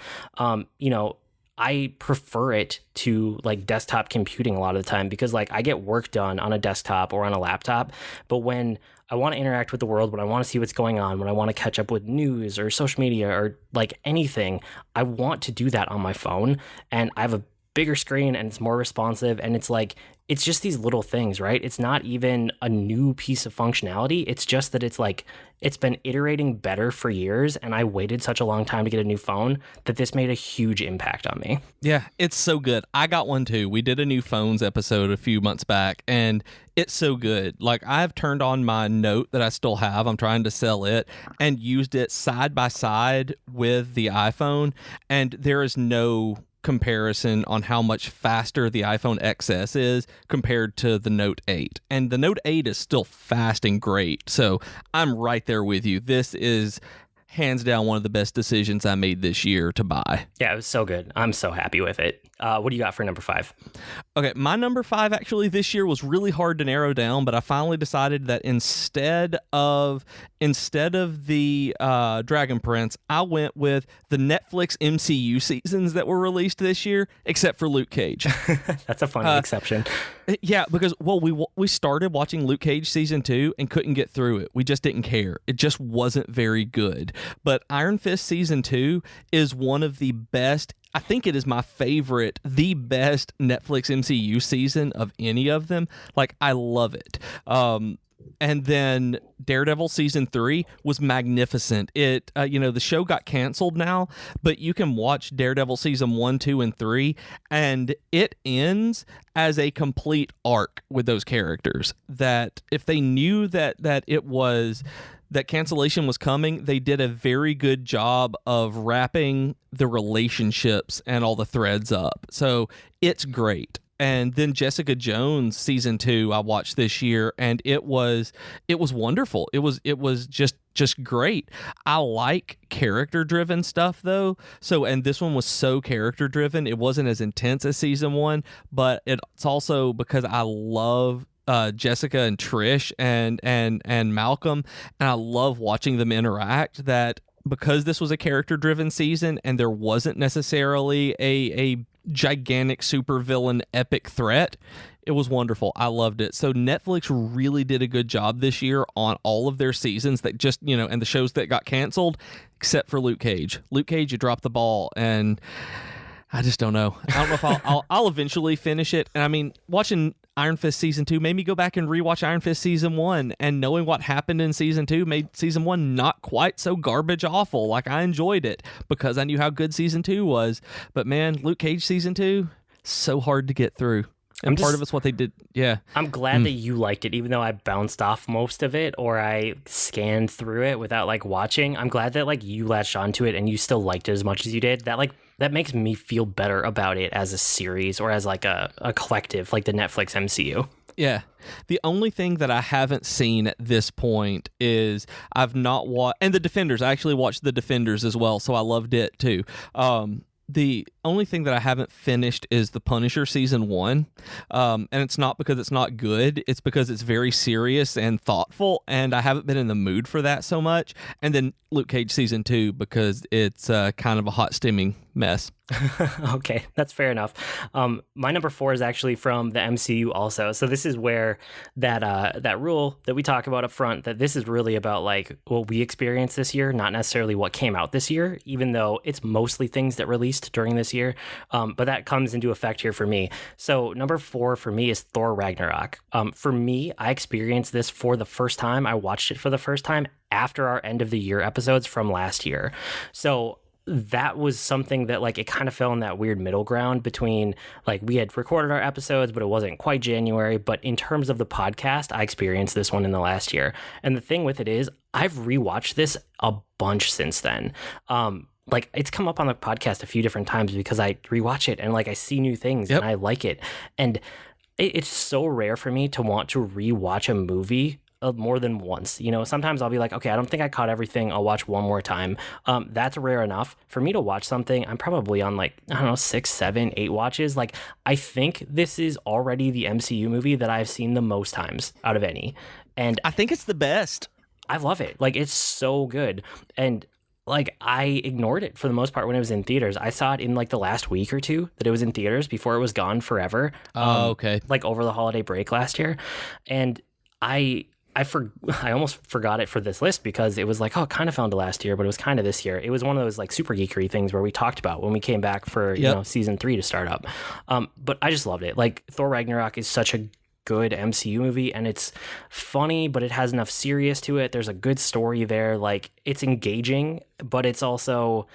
I prefer it to like desktop computing a lot of the time because like I get work done on a desktop or on a laptop. But when I want to interact with the world, when I want to see what's going on, when I want to catch up with news or social media or like anything, I want to do that on my phone. And I have a bigger screen and it's more responsive. And it's like, it's just these little things, right? It's not even a new piece of functionality. It's just that it's like, it's been iterating better for years. And I waited such a long time to get a new phone that this made a huge impact on me. Yeah, it's so good. I got one too. We did a new phones episode a few months back and it's so good. Like I've turned on my Note that I still have. I'm trying to sell it and used it side by side with the iPhone. And there is no comparison on how much faster the iPhone XS is compared to the Note 8. And the Note 8 is still fast and great. So I'm right there with you. This is hands down one of the best decisions I made this year to buy. Yeah, it was so good. I'm so happy with it. What do you got for number 5? Okay, my number 5 actually this year was really hard to narrow down, but I finally decided that instead of the Dragon Prince, I went with the Netflix MCU seasons that were released this year, except for Luke Cage. That's a funny exception. Yeah, because we started watching Luke Cage season 2 and couldn't get through it. We just didn't care. It just wasn't very good. But Iron Fist season 2 is one of the best. I think it is my favorite, the best Netflix MCU season of any of them. Like, I love it. And then Daredevil season 3 was magnificent. It, the show got canceled now, but you can watch Daredevil season 1, 2, and 3, and it ends as a complete arc with those characters. That if they knew that cancellation was coming, they did a very good job of wrapping the relationships and all the threads up. So it's great. And then Jessica Jones season 2 I watched this year, and it was wonderful. It was just great. I like character driven stuff though. And this one was so character driven. It wasn't as intense as season 1, but it's also because I love Jessica and Trish and Malcolm, and I love watching them interact. That because this was a character driven season and there wasn't necessarily a gigantic supervillain epic threat, it was wonderful. I loved it. So Netflix really did a good job this year on all of their seasons that just, and the shows that got canceled, except for Luke Cage. Luke Cage, you dropped the ball, and I just don't know. I don't know if I'll eventually finish it. And I mean, watching Iron Fist season 2 made me go back and rewatch Iron Fist season 1, and knowing what happened in season 2 made season 1 not quite so garbage awful. Like, I enjoyed it because I knew how good season 2 was. But man, Luke Cage season 2, so hard to get through. And part of it's what they did. Yeah. I'm glad that you liked it, even though I bounced off most of it or I scanned through it without like watching. I'm glad that like you latched onto it and you still liked it as much as you did. That makes me feel better about it as a series or as like a collective, like the Netflix MCU. Yeah. The only thing that I haven't seen at this point is I've not watched, and The Defenders. I actually watched The Defenders as well, so I loved it too. The only thing that I haven't finished is The Punisher season 1. And it's not because it's not good. It's because it's very serious and thoughtful, and I haven't been in the mood for that so much. And then Luke Cage season 2 because it's kind of a hot steaming mess. Okay, that's fair enough. My number 4 is actually from the MCU also. So this is where that rule that we talk about up front, that this is really about like what we experienced this year, not necessarily what came out this year, even though it's mostly things that released during this year. But that comes into effect here for me. So number 4 for me is Thor Ragnarok. For me, I experienced this for the first time. I watched it for the first time after our end of the year episodes from last year. So that was something that like it kind of fell in that weird middle ground between like we had recorded our episodes, but it wasn't quite January. But in terms of the podcast, I experienced this one in the last year. And the thing with it is I've rewatched this a bunch since then. Like it's come up on the podcast a few different times because I rewatch it and like I see new things and I like it. And it's so rare for me to want to rewatch a movie more than once. You know, sometimes I'll be like, okay, I don't think I caught everything. I'll watch one more time. That's rare enough for me to watch something. I'm probably on like, I don't know, 6, 7, 8 watches. Like, I think this is already the MCU movie that I've seen the most times out of any. And I think it's the best. I love it. Like, it's so good. And like, I ignored it for the most part when it was in theaters. I saw it in like the last week or two that it was in theaters before it was gone forever. Okay. Like over the holiday break last year. And I almost forgot it for this list because it was like, oh, it kind of fell into last year, but it was kind of this year. It was one of those like super geekery things where we talked about when we came back for, you know, season 3 to start up. But I just loved it. Like Thor Ragnarok is such a good MCU movie and it's funny, but it has enough serious to it. There's a good story there. Like it's engaging, but it's also,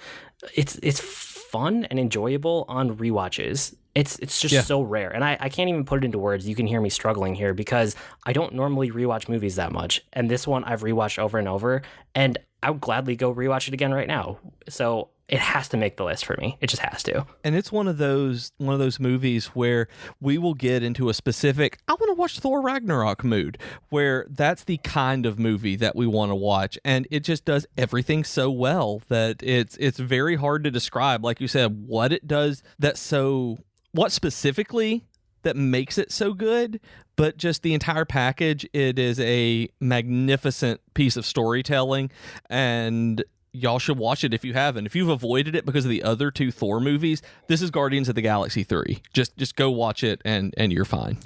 it's fun and enjoyable on rewatches. It's just so rare. And I can't even put it into words. You can hear me struggling here because I don't normally rewatch movies that much. And this one I've rewatched over and over. And I would gladly go rewatch it again right now. So it has to make the list for me. It just has to. And it's one of those movies where we will get into a specific, I want to watch Thor Ragnarok mood, where that's the kind of movie that we want to watch. And it just does everything so well that it's very hard to describe, like you said, what it does that's so... what specifically that makes it so good, but just the entire package. It is a magnificent piece of storytelling, and y'all should watch it if you haven't. If you've avoided it because of the other 2 Thor movies, this is Guardians of the Galaxy 3. Just go watch it and you're fine.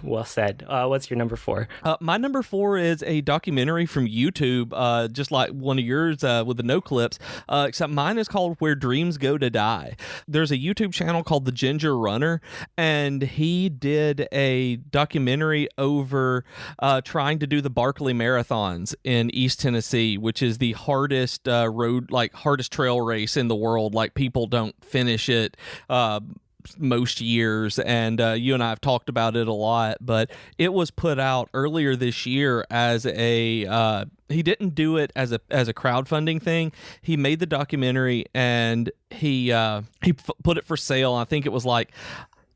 Well said. What's your number 4? My number 4 is a documentary from YouTube, just like one of yours with the no clips, except mine is called Where Dreams Go to Die. There's a YouTube channel called The Ginger Runner, and he did a documentary over trying to do the Barkley Marathons in East Tennessee, which is the hardest hardest trail race in the world. Like people don't finish it most years, and you and I have talked about it a lot, but it was put out earlier this year as a he didn't do it as a crowdfunding thing. He made the documentary and he put it for sale. I think it was like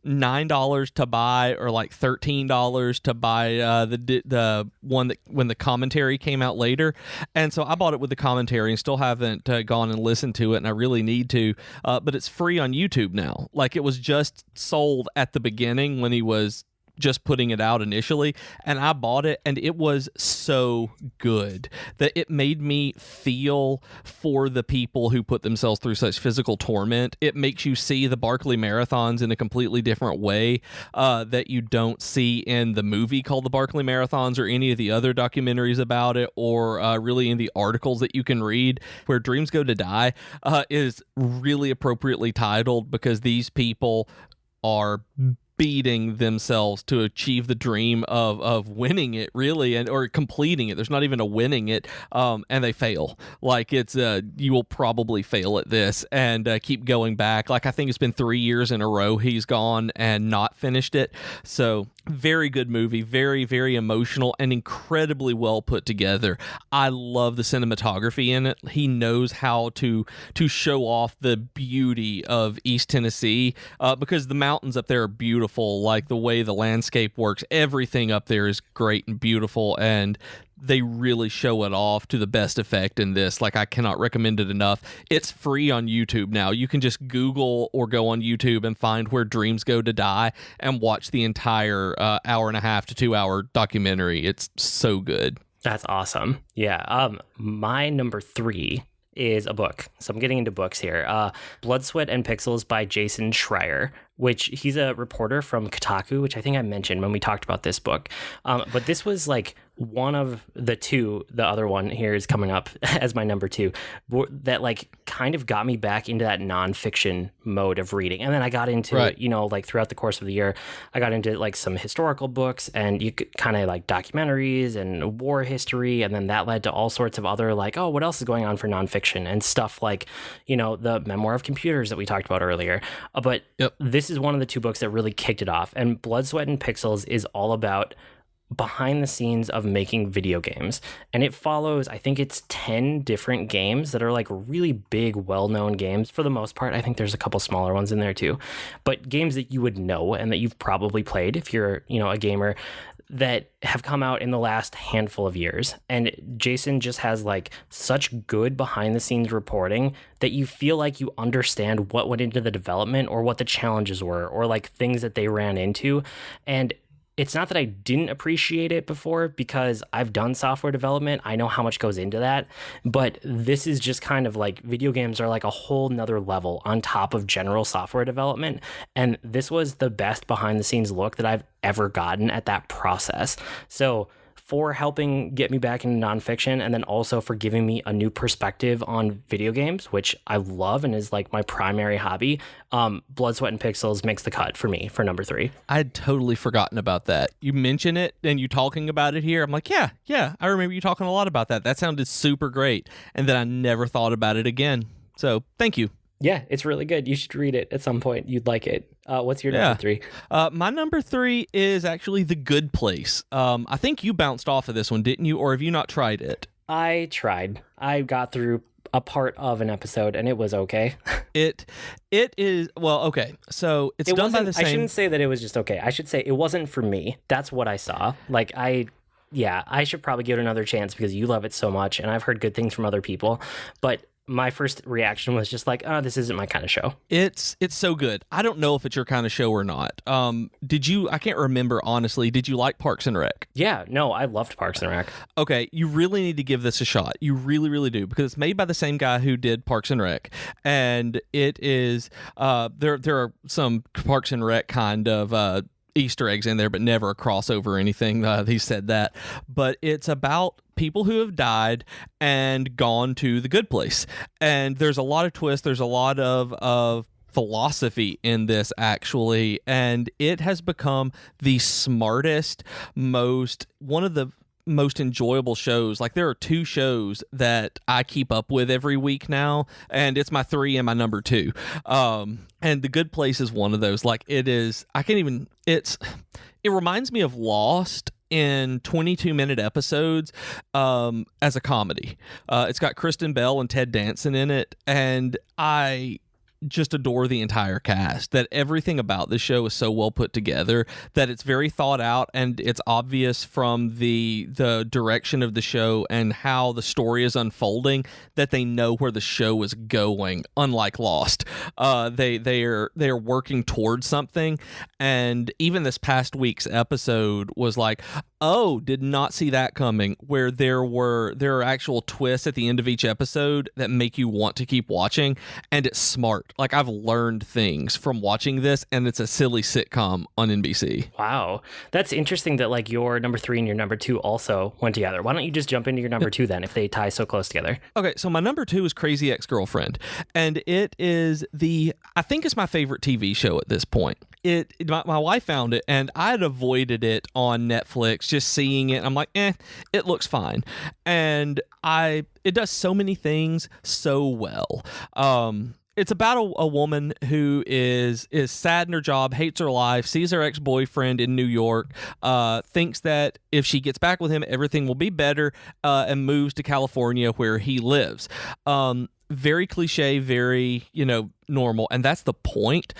$9 to buy or like $13 to buy the one that when the commentary came out later. And so I bought it with the commentary and still haven't gone and listened to it, and I really need to, but it's free on YouTube now. Like it was just sold at the beginning when he was just putting it out initially, and I bought it, and it was so good that it made me feel for the people who put themselves through such physical torment. It makes you see the Barkley Marathons in a completely different way that you don't see in the movie called the Barkley Marathons or any of the other documentaries about it, or really in the articles that you can read. Where Dreams Go to Die is really appropriately titled because these people are beating themselves to achieve the dream of winning it, really, and or completing it. There's not even a winning it, and they fail. Like it's you will probably fail at this and keep going back. Like I think it's been 3 years in a row he's gone and not finished it. So very good movie, very, very emotional and incredibly well put together. I love the cinematography in it. He knows how to show off the beauty of East Tennessee because the mountains up there are beautiful. Like the way the landscape works, everything up there is great and beautiful, and they really show it off to the best effect in this. Like I cannot recommend it enough. It's free on YouTube now. You can just Google or go on YouTube and find Where Dreams Go to Die and watch the entire hour and a half to 2 hour documentary. It's so good. That's awesome. Yeah. My number 3 is a book. So I'm getting into books here. Blood, Sweat, and Pixels by Jason Schreier. which he's a reporter from Kotaku, which I think I mentioned when we talked about this book. But this was like one of the two, the other one here is coming up as my number 2, that like kind of got me back into that nonfiction mode of reading. And then I got into, like throughout the course of the year, I got into like some historical books, and you could kind of like documentaries and war history. And then that led to all sorts of other like, oh, what else is going on for nonfiction and stuff like, the Memoir of Computers that we talked about earlier. But this is one of the 2 books that really kicked it off. And Blood, Sweat, and Pixels is all about behind the scenes of making video games, and it follows, I think it's 10 different games that are like really big, well-known games for the most part. I think there's a couple smaller ones in there too, but games that you would know and that you've probably played if you're a gamer, that have come out in the last handful of years. And Jason just has like such good behind the scenes reporting that you feel like you understand what went into the development or what the challenges were or like things that they ran into. And it's not that I didn't appreciate it before, because I've done software development. I know how much goes into that, but this is just kind of like video games are like a whole nother level on top of general software development. And this was the best behind the scenes look that I've ever gotten at that process. So for helping get me back into nonfiction, and then also for giving me a new perspective on video games, which I love and is like my primary hobby, Blood, Sweat, and Pixels makes the cut for me for number 3. I'd totally forgotten about that. You mention it and you talking about it here. I'm like, yeah, I remember you talking a lot about that. That sounded super great. And then I never thought about it again. So thank you. Yeah, it's really good. You should read it at some point. You'd like it. What's your number 3? My number 3 is actually The Good Place. I think you bounced off of this one, didn't you? Or have you not tried it? I tried. I got through a part of an episode, and it was okay. It is, well, okay. So it's done by the same... I shouldn't say that it was just okay. I should say it wasn't for me. That's what I saw. Like, I should probably give it another chance because you love it so much, and I've heard good things from other people. But my first reaction was just like, oh, this isn't my kind of show. It's so good. I don't know if it's your kind of show or not. I can't remember, honestly. Did you like Parks and Rec? Yeah, no, I loved Parks and Rec. Okay, you really need to give this a shot. You really, really do, because it's made by the same guy who did Parks and Rec. And it is, there are some Parks and Rec kind of Easter eggs in there, but never a crossover or anything. He said that. But it's about people who have died and gone to the good place. And there's a lot of twists. There's a lot of philosophy in this, actually. And it has become the smartest, one of the most enjoyable shows. Like, there are 2 shows that I keep up with every week now, and it's my 3 and my number 2. And The Good Place is one of those. Like, it reminds me of Lost in 22-minute episodes as a comedy. It's got Kristen Bell and Ted Danson in it, and I just adore the entire cast. That everything about this show is so well put together that it's very thought out, and it's obvious from the direction of the show and how the story is unfolding that they know where the show is going. Unlike Lost, they're working towards something. And even this past week's episode was like, oh, did not see that coming, where there are actual twists at the end of each episode that make you want to keep watching, and it's smart. Like, I've learned things from watching this, and it's a silly sitcom on NBC. Wow. That's interesting that like your number 3 and your number 2 also went together. Why don't you just jump into your number 2 then, if they tie so close together? Okay, so my number 2 is Crazy Ex-Girlfriend, and it is I think it's my favorite TV show at this point. My wife found it, and I had avoided it on Netflix, just seeing it. I'm like, it looks fine. And it does so many things so well. It's about a woman who is sad in her job, hates her life, sees her ex-boyfriend in New York, thinks that if she gets back with him, everything will be better, and moves to California where he lives. Very cliche, very, normal, and that's the point.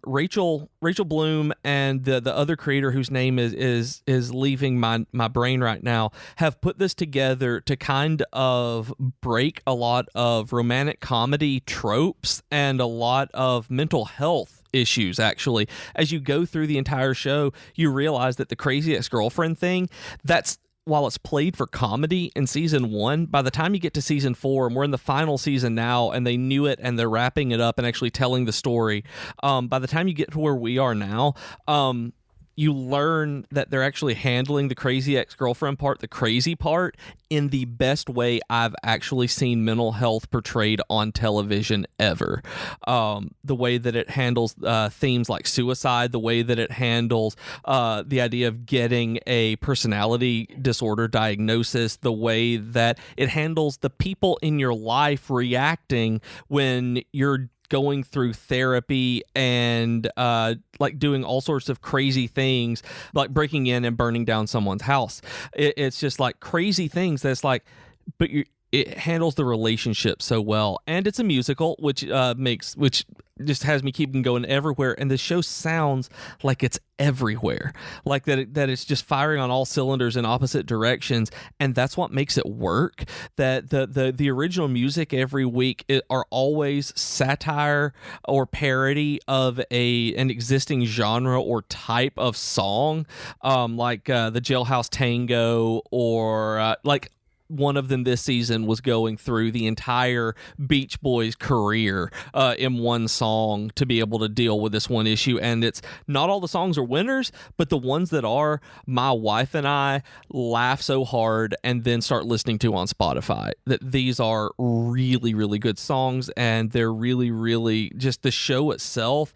Rachel Bloom and the other creator, whose name is leaving my brain right now, have put this together to kind of break a lot of romantic comedy tropes and a lot of mental health issues. Actually, as you go through the entire show, you realize that the Crazy Ex-Girlfriend thing, that's while it's played for comedy in season 1, by the time you get to season 4, and we're in the final season now, and they knew it, and they're wrapping it up and actually telling the story, by the time you get to where we are now, you learn that they're actually handling the crazy ex-girlfriend part, the crazy part, in the best way I've actually seen mental health portrayed on television ever. The way that it handles themes like suicide, the way that it handles the idea of getting a personality disorder diagnosis, the way that it handles the people in your life reacting when you're going through therapy and like doing all sorts of crazy things, like breaking in and burning down someone's house. It's just like crazy things that's like, but it handles the relationship so well. And it's a musical, which just has me keeping going everywhere. And the show sounds like it's everywhere, like that it's just firing on all cylinders in opposite directions. And that's what makes it work. That the original music every week are always satire or parody of an existing genre or type of song, like the Jailhouse Tango, or like one of them this season was going through the entire Beach Boys career in one song to be able to deal with this one issue. And it's not all the songs are winners, but the ones that are, my wife and I laugh so hard and then start listening to on Spotify. That these are really, really good songs, and they're really, really just the show itself.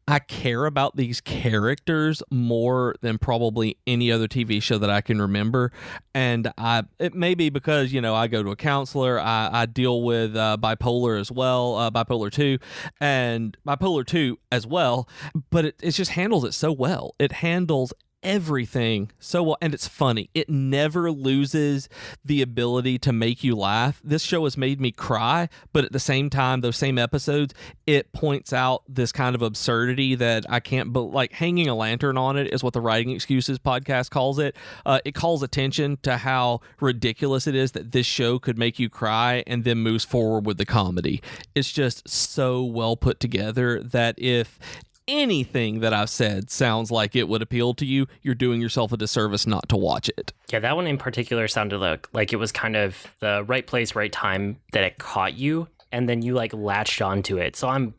I care about these characters more than probably any other TV show that I can remember. And it may be because, I go to a counselor, I deal with bipolar as well, bipolar 2, and bipolar 2 as well, but it just handles it so well. It handles everything so well, and it's funny. It never loses the ability to make you laugh. This show has made me cry, but at the same time, those same episodes, it points out this kind of absurdity that I can't, but like hanging a lantern on it is what the Writing Excuses podcast calls it. It calls attention to how ridiculous it is that this show could make you cry and then moves forward with the comedy. It's just so well put together that if anything that I've said sounds like it would appeal to you, you're doing yourself a disservice not to watch it. Yeah, that one in particular sounded like it was kind of the right place, right time that it caught you, and then you like latched onto it. So I'm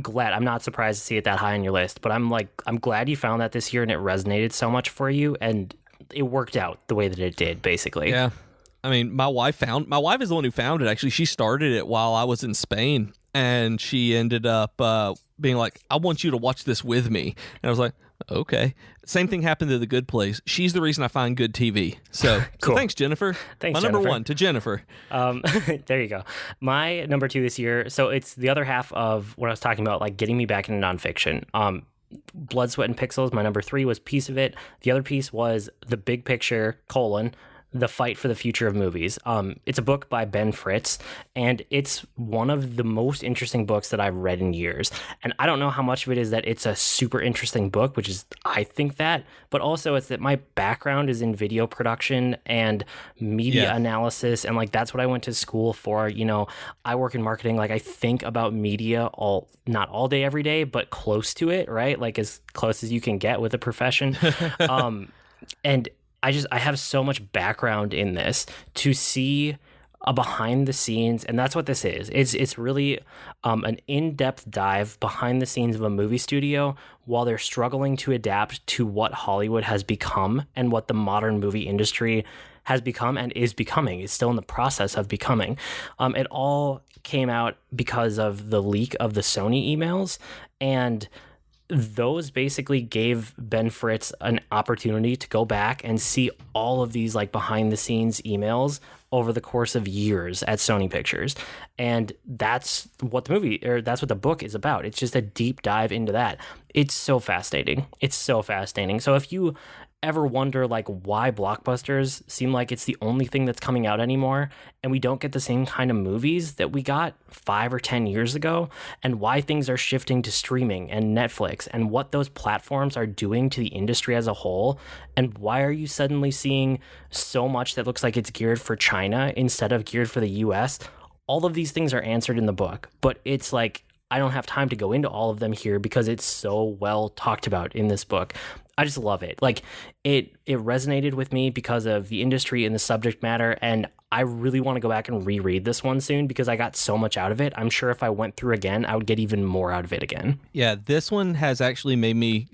glad. I'm not surprised to see it that high on your list, but I'm glad you found that this year and it resonated so much for you, and it worked out the way that it did, basically. Yeah. I mean, my wife is the one who found it, actually. She started it while I was in Spain, and she ended up being like, I want you to watch this with me. And I was like, okay. Same thing happened to The Good Place. She's the reason I find good TV. So, cool. So thanks, Jennifer. Thanks, My Jennifer. number 1 to Jennifer. There you go. My number 2 this year. So it's the other half of what I was talking about, like getting me back into nonfiction. Blood, Sweat, and Pixels. My number 3 was piece of it. The other piece was The Big Picture, The Fight for the Future of Movies. It's a book by Ben Fritz, and it's one of the most interesting books that I've read in years. And I don't know how much of it is that it's a super interesting book, which is, I think that, but also it's that my background is in video production and media analysis, and like that's what I went to school for. I work in marketing. Like I think about media not all day, every day, but close to it, right? Like as close as you can get with a profession. And I have so much background in this to see a behind the scenes, and that's what this is. It's really an in-depth dive behind the scenes of a movie studio while they're struggling to adapt to what Hollywood has become and what the modern movie industry has become and is becoming. It's still in the process of becoming. It all came out because of the leak of the Sony emails, and those basically gave Ben Fritz an opportunity to go back and see all of these like behind the scenes emails over the course of years at Sony Pictures. And that's what the book is about. It's just a deep dive into that. It's so fascinating. So if you ever wonder like why blockbusters seem like it's the only thing that's coming out anymore, and we don't get the same kind of movies that we got 5 or 10 years ago, and why things are shifting to streaming and Netflix, and what those platforms are doing to the industry as a whole, and why are you suddenly seeing so much that looks like it's geared for China instead of geared for the US, all of these things are answered in the book. But it's like, I don't have time to go into all of them here because it's so well talked about in this book. I just love it. Like, it resonated with me because of the industry and the subject matter, and I really want to go back and reread this one soon because I got so much out of it. I'm sure if I went through again, I would get even more out of it again. Yeah, this one has actually made me,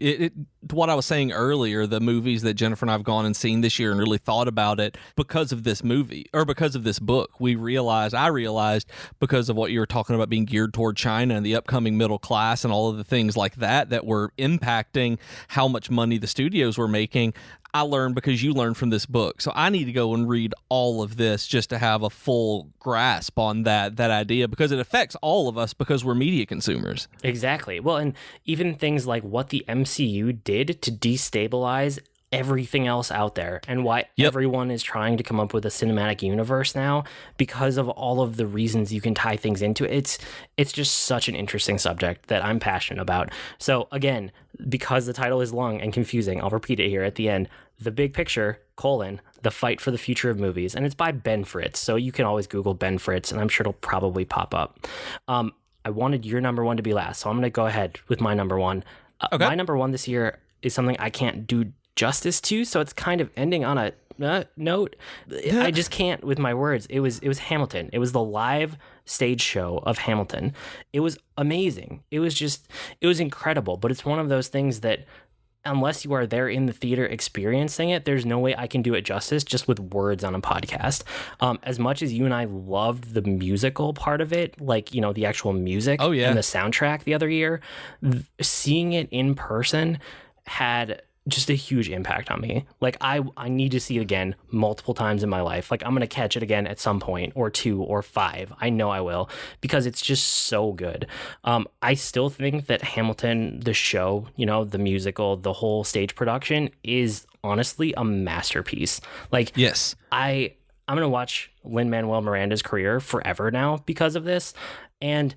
what I was saying earlier, the movies that Jennifer and I have gone and seen this year and really thought about it because of this movie, or because of this book. I realized because of what you were talking about being geared toward China and the upcoming middle class and all of the things like that were impacting how much money the studios were making. I learned because you learned from this book. So I need to go and read all of this just to have a full grasp on that idea, because it affects all of us because we're media consumers. Exactly. Well, and even things like what the MCU did to destabilize everything else out there, and why everyone is trying to come up with a cinematic universe now because of all of the reasons you can tie things into it. It's just such an interesting subject that I'm passionate about. So again, because the title is long and confusing, I'll repeat it here at the end. The Big Picture, the Fight for the Future of Movies. And it's by Ben Fritz. So you can always Google Ben Fritz, and I'm sure it'll probably pop up. I wanted your number one to be last, so I'm going to go ahead with my number one. Okay. My number one this year is something I can't do justice to, so it's kind of ending on a note. I just can't with my words. It was Hamilton. It was the live stage show of Hamilton. It was amazing. It was incredible, but it's one of those things that unless you are there in the theater experiencing it, there's no way I can do it justice just with words on a podcast. As much as you and I loved the musical part of it, like, the actual music and the soundtrack the other year, seeing it in person had just a huge impact on me. Like, I need to see it again multiple times in my life. Like, I'm going to catch it again at some point, or 2 or 5. I know I will, because it's just so good. I still think that Hamilton, the show, the musical, the whole stage production is honestly a masterpiece. Like, yes, I'm going to watch Lin-Manuel Miranda's career forever now because of this. And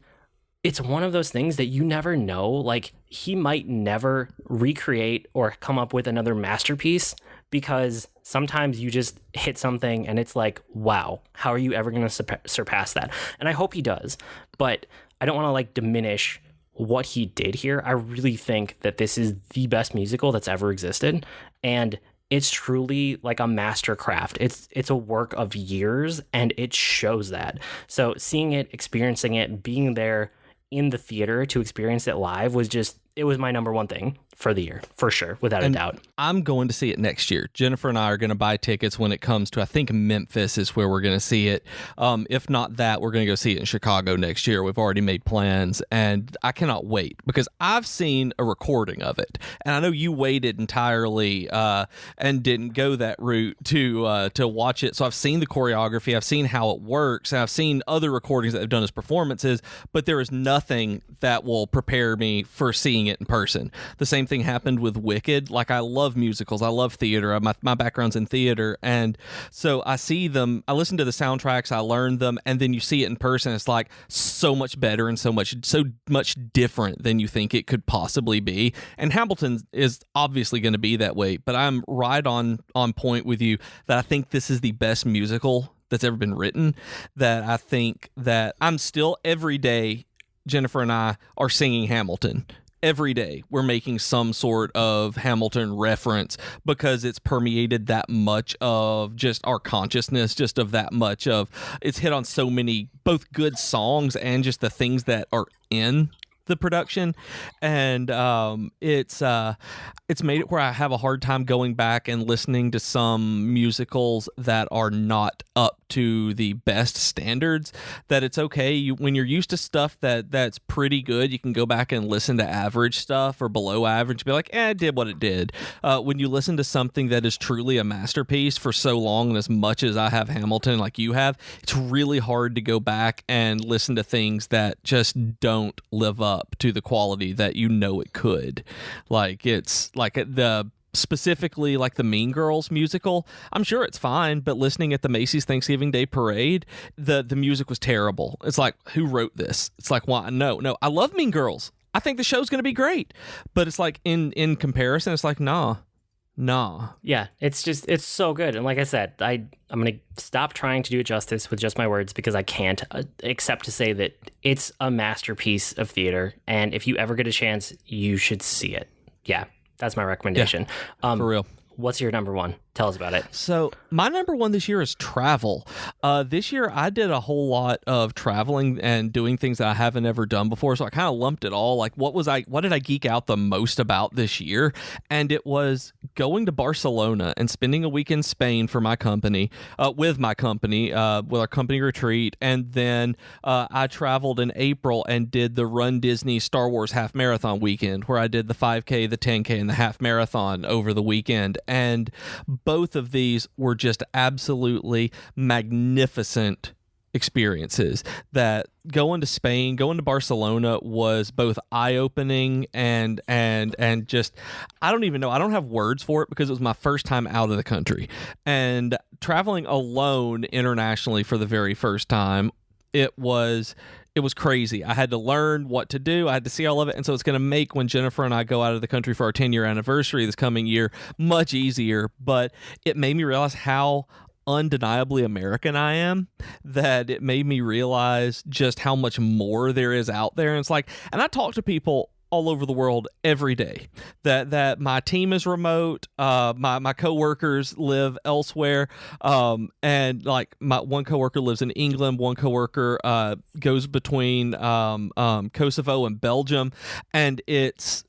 it's one of those things that you never know. Like, he might never recreate or come up with another masterpiece, because sometimes you just hit something and it's like, wow, how are you ever going to surpass that? And I hope he does, but I don't want to diminish what he did here. I really think that this is the best musical that's ever existed. And it's truly like a master craft. It's a work of years, and it shows that. So seeing it, experiencing it, being there in the theater to experience it live it was my number one thing for the year, for sure, without a doubt. I'm going to see it next year. Jennifer and I are going to buy tickets when it comes to, I think Memphis is where we're going to see it. If not that, we're going to go see it in Chicago next year. We've already made plans, and I cannot wait, because I've seen a recording of it, and I know you waited entirely and didn't go that route to watch it. So I've seen the choreography, I've seen how it works, and I've seen other recordings that they've done as performances, but there is nothing that will prepare me for seeing it in person. The same thing happened with Wicked. Like, I love musicals, I love theater, my background's in theater, and so I see them, I listen to the soundtracks, I learn them, and then you see it in person, it's like so much better and so much different than you think it could possibly be. And Hamilton is obviously going to be that way, but I'm right on point with you that I think this is the best musical that's ever been written. That I think that I'm still, every day Jennifer and I are singing Hamilton. Every day we're making some sort of Hamilton reference, because it's permeated that much of just our consciousness, just of that much of, it's hit on so many both good songs and just the things that are in the production. And it's made it where I have a hard time going back and listening to some musicals that are not up to the best standards. That it's okay, when you're used to stuff that's pretty good, you can go back and listen to average stuff or below average, be like, it did what it did. When you listen to something that is truly a masterpiece for so long, and as much as I have Hamilton like you have, it's really hard to go back and listen to things that just don't live up to the quality that it could. Like, it's like specifically like the Mean Girls musical, I'm sure it's fine, but listening at the Macy's Thanksgiving Day Parade, the music was terrible. It's like, who wrote this? It's like, why? No, I love Mean Girls. I think the show's going to be great, but it's like in comparison, it's like, nah. Yeah, it's so good. And like I said, I'm going to stop trying to do it justice with just my words, because I can't, except to say that it's a masterpiece of theater. And if you ever get a chance, you should see it. Yeah, that's my recommendation. For real. What's your number one? Tell us about it. So my number one this year is travel. This year I did a whole lot of traveling and doing things that I haven't ever done before. So I kind of lumped it all. Like what did I geek out the most about this year? And it was going to Barcelona and spending a week in Spain for my company, with our company retreat. And then I traveled in April and did the Run Disney Star Wars half marathon weekend, where I did the 5K, the 10K, and the half marathon over the weekend. And both of these were just absolutely magnificent experiences. That going to Spain, going to Barcelona was both eye-opening and just, I don't even know, I don't have words for it because it was my first time out of the country. And traveling alone internationally for the very first time, it was crazy. I had to learn what to do. I had to see all of it. And so it's going to make when Jennifer and I go out of the country for our 10-year anniversary this coming year much easier. But it made me realize how undeniably American I am, that it made me realize just how much more there is out there. And it's like, and I talk to people all over the world every day that my team is remote, my coworkers live elsewhere, and like my one coworker lives in England, one coworker goes between Kosovo and Belgium, and it's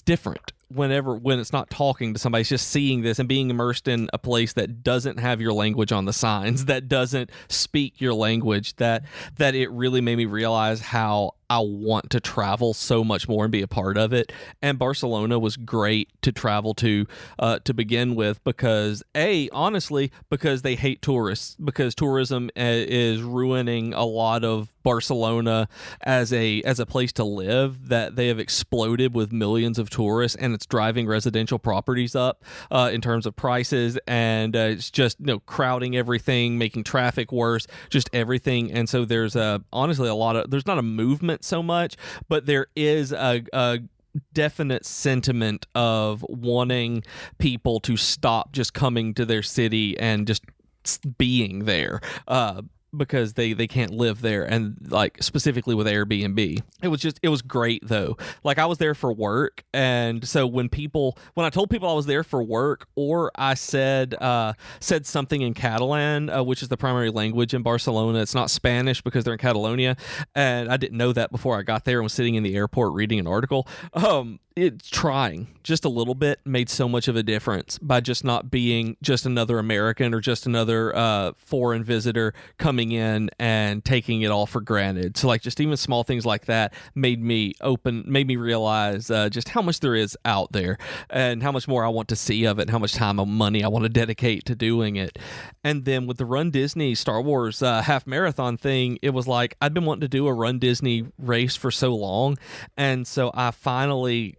different when it's not talking to somebody. It's just seeing this and being immersed in a place that doesn't have your language on the signs, that doesn't speak your language, that it really made me realize how I want to travel so much more and be a part of it. And Barcelona was great to travel to begin with because honestly, because they hate tourists, because tourism is ruining a lot of Barcelona as a place to live, that they have exploded with millions of tourists, and it's driving residential properties up in terms of prices, and it's just crowding everything, making traffic worse, just everything. And so there's honestly there's not a movement so much, but there is a definite sentiment of wanting people to stop just coming to their city and just being there. Because they can't live there, and like specifically with Airbnb. It was great though. Like I was there for work, and so when I told people I was there for work, or I said something in Catalan, which is the primary language in Barcelona. It's not Spanish because they're in Catalonia, and I didn't know that before I got there and was sitting in the airport reading an article. It's trying just a little bit made so much of a difference by just not being just another American or just another foreign visitor coming in and taking it all for granted. So like just even small things like that made me realize just how much there is out there and how much more I want to see of it and how much time and money I want to dedicate to doing it. And then with the Run Disney Star Wars half marathon thing, it was like I'd been wanting to do a Run Disney race for so long, and so I finally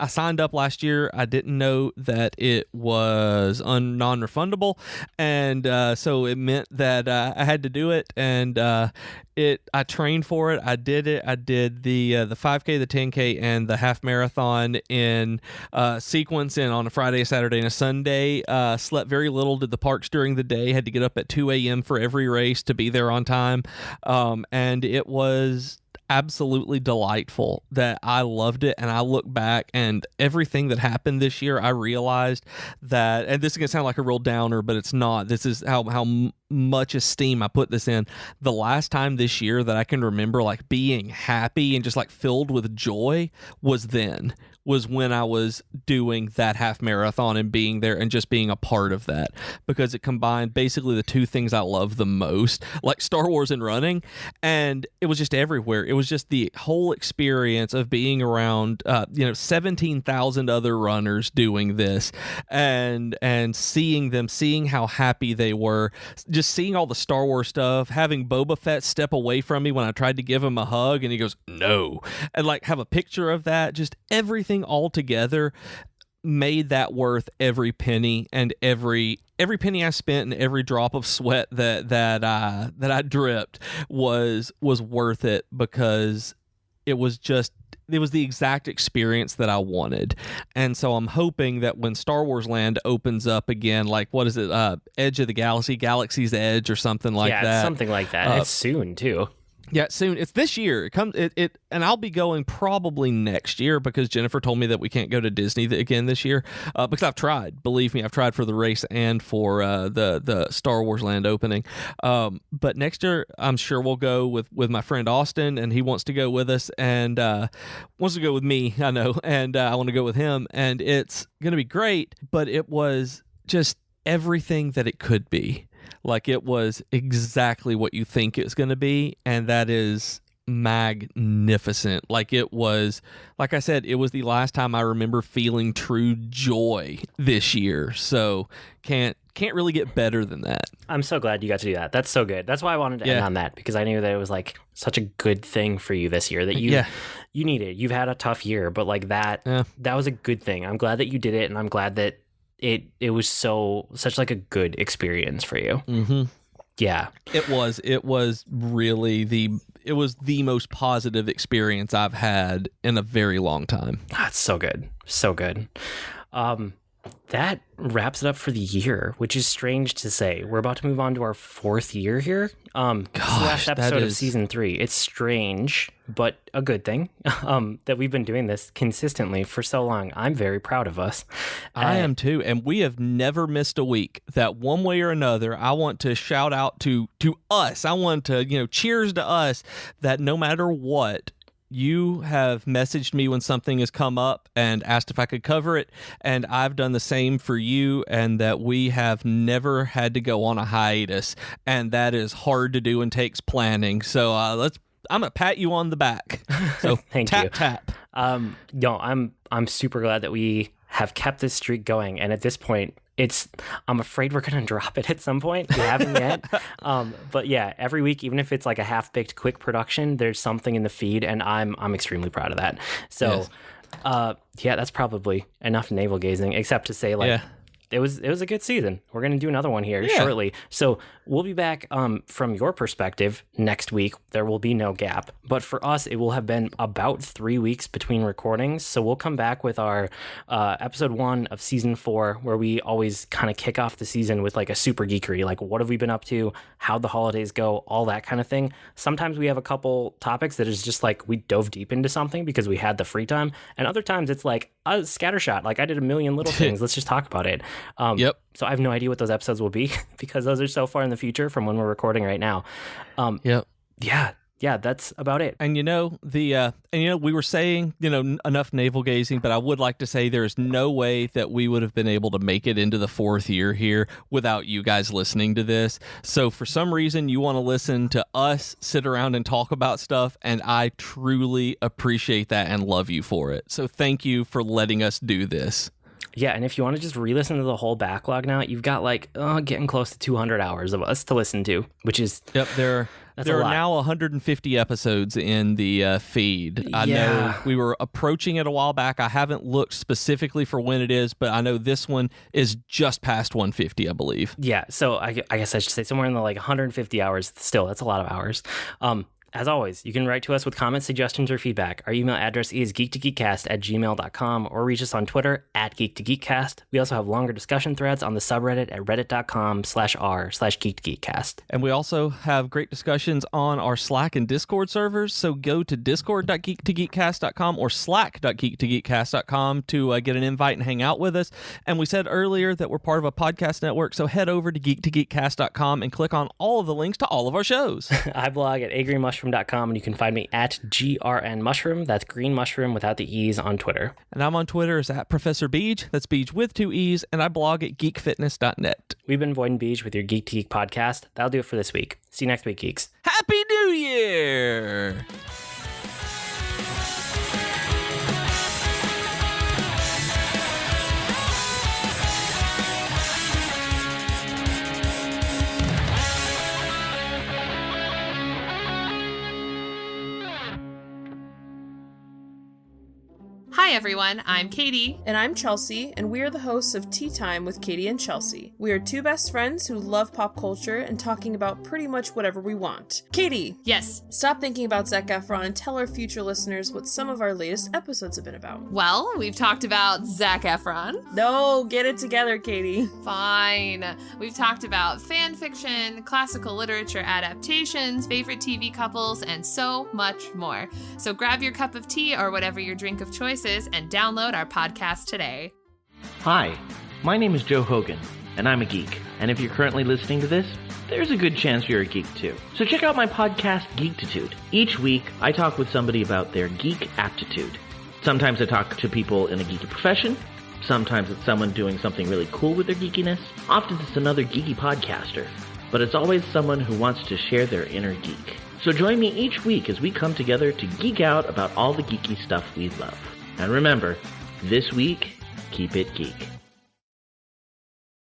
I signed up last year. I didn't know that it was non-refundable, and so it meant that I had to do it. And I trained for it. I did it. I did the 5K, the 10K, and the half marathon in sequence, and on a Friday, a Saturday, and a Sunday. Slept very little. Did the parks during the day. Had to get up at 2 a.m. for every race to be there on time, and it was absolutely delightful. That I loved it, and I look back and everything that happened this year, I realized that, and this is gonna sound like a real downer, but it's not. This is how much esteem I put this in. The last time this year that I can remember like being happy and just like filled with joy was when I was doing that half marathon and being there and just being a part of that, because it combined basically the two things I love the most, like Star Wars and running, and it was just everywhere. It was just the whole experience of being around 17,000 other runners doing this, and seeing how happy they were, just seeing all the Star Wars stuff, having Boba Fett step away from me when I tried to give him a hug and he goes no, and like have a picture of that, just everything all together made that worth every penny, and every penny I spent and every drop of sweat that I dripped was worth it, because it was the exact experience that I wanted. And so I'm hoping that when Star Wars Land opens up again, like what is it, Edge of the Galaxy's Edge or something like that. Yeah, something like that. It's soon too. Yeah, soon. It's this year. It comes. And I'll be going probably next year because Jennifer told me that we can't go to Disney again this year. Because I've tried. Believe me, I've tried for the race and for the Star Wars Land opening. But next year, I'm sure we'll go with my friend Austin, and he wants to go with us, and wants to go with me. I know, and I want to go with him, and it's gonna be great. But it was just everything that it could be. Like, it was exactly what you think it's going to be, and that is magnificent. Like, it was, like I said, it was the last time I remember feeling true joy this year. So can't really get better than that. I'm so glad you got to do that. That's so good. That's why I wanted to end on that, because I knew that it was like such a good thing for you this year that you needed. You've had a tough year, but like that was a good thing. I'm glad that you did it, and I'm glad that it was such like a good experience for you. Mm-hmm. Yeah, it was really the most positive experience I've had in a very long time. That's so good, so good. That wraps it up for the year, which is strange to say. We're about to move on to our 4th year here. This is the last episode of season 3. It's strange, but a good thing that we've been doing this consistently for so long. I'm very proud of us. I am too, and we have never missed a week. That one way or another, I want to shout out to us. I want to, cheers to us, that no matter what, you have messaged me when something has come up and asked if I could cover it, and I've done the same for you, and that we have never had to go on a hiatus, and that is hard to do and takes planning. So I'm gonna pat you on the back. So Thank you. Tap. No, I'm super glad that we have kept this streak going, and at this point, I'm afraid we're gonna drop it at some point. We haven't yet, but yeah, every week, even if it's like a half-baked quick production, there's something in the feed, and I'm extremely proud of that. So, yes. That's probably enough navel gazing, except to say like. Yeah. It was a good season. We're going to do another one here shortly. So we'll be back from your perspective next week. There will be no gap. But for us, it will have been about 3 weeks between recordings. So we'll come back with our episode 1 of season 4, where we always kind of kick off the season with like a super geekery. Like, what have we been up to? How'd the holidays go? All that kind of thing. Sometimes we have a couple topics that is just like we dove deep into something because we had the free time. And other times it's like a scattershot. Like, I did a million little things. Let's just talk about it. So I have no idea what those episodes will be because those are so far in the future from when we're recording right now. Yeah, that's about it. And we were saying, enough navel gazing, but I would like to say there's no way that we would have been able to make it into the 4th year here without you guys listening to this. So for some reason, you want to listen to us sit around and talk about stuff, and I truly appreciate that and love you for it. So thank you for letting us do this. Yeah, and if you want to just re-listen to the whole backlog now, you've got like getting close to 200 hours of us to listen to, which is... Yep, there are now 150 episodes in the feed. I know we were approaching it a while back. I haven't looked specifically for when it is, but I know this one is just past 150, I believe. Yeah, so I guess I should say somewhere in the like 150 hours. Still, that's a lot of hours. As always, you can write to us with comments, suggestions, or feedback. Our email address is geek2geekcast@gmail.com, or reach us on Twitter @geek2geekcast. We also have longer discussion threads on the subreddit at reddit.com/r/geek2geekcast. And we also have great discussions on our Slack and Discord servers, so go to discord.geek2geekcast.com or slack.geek2geekcast.com to get an invite and hang out with us. And we said earlier that we're part of a podcast network, so head over to geek2geekcast.com and click on all of the links to all of our shows. I blog at agreenmushroom.com, and you can find me at grnmushroom. That's green mushroom without the E's on Twitter. And I'm on Twitter as @Professor Beej. That's Beej with 2 E's, and I blog at geekfitness.net. We've been Void and Beej with your Geek to Geek podcast. That'll do it for this week. See you next week, geeks. Happy New Year! Hi, Hi everyone, I'm Katie. And I'm Chelsea, and we are the hosts of Tea Time with Katie and Chelsea. We are two best friends who love pop culture and talking about pretty much whatever we want. Katie! Yes? Stop thinking about Zac Efron and tell our future listeners what some of our latest episodes have been about. Well, we've talked about Zac Efron. No, get it together, Katie. Fine. We've talked about fan fiction, classical literature adaptations, favorite TV couples, and so much more. So grab your cup of tea or whatever your drink of choice is and download our podcast today. Hi, my name is Joe Hogan, and I'm a geek. And if you're currently listening to this, there's a good chance you're a geek too. So check out my podcast, Geektitude. Each week, I talk with somebody about their geek aptitude. Sometimes I talk to people in a geeky profession. Sometimes it's someone doing something really cool with their geekiness. Often it's another geeky podcaster. But it's always someone who wants to share their inner geek. So join me each week as we come together to geek out about all the geeky stuff we love. And remember, this week, keep it geek.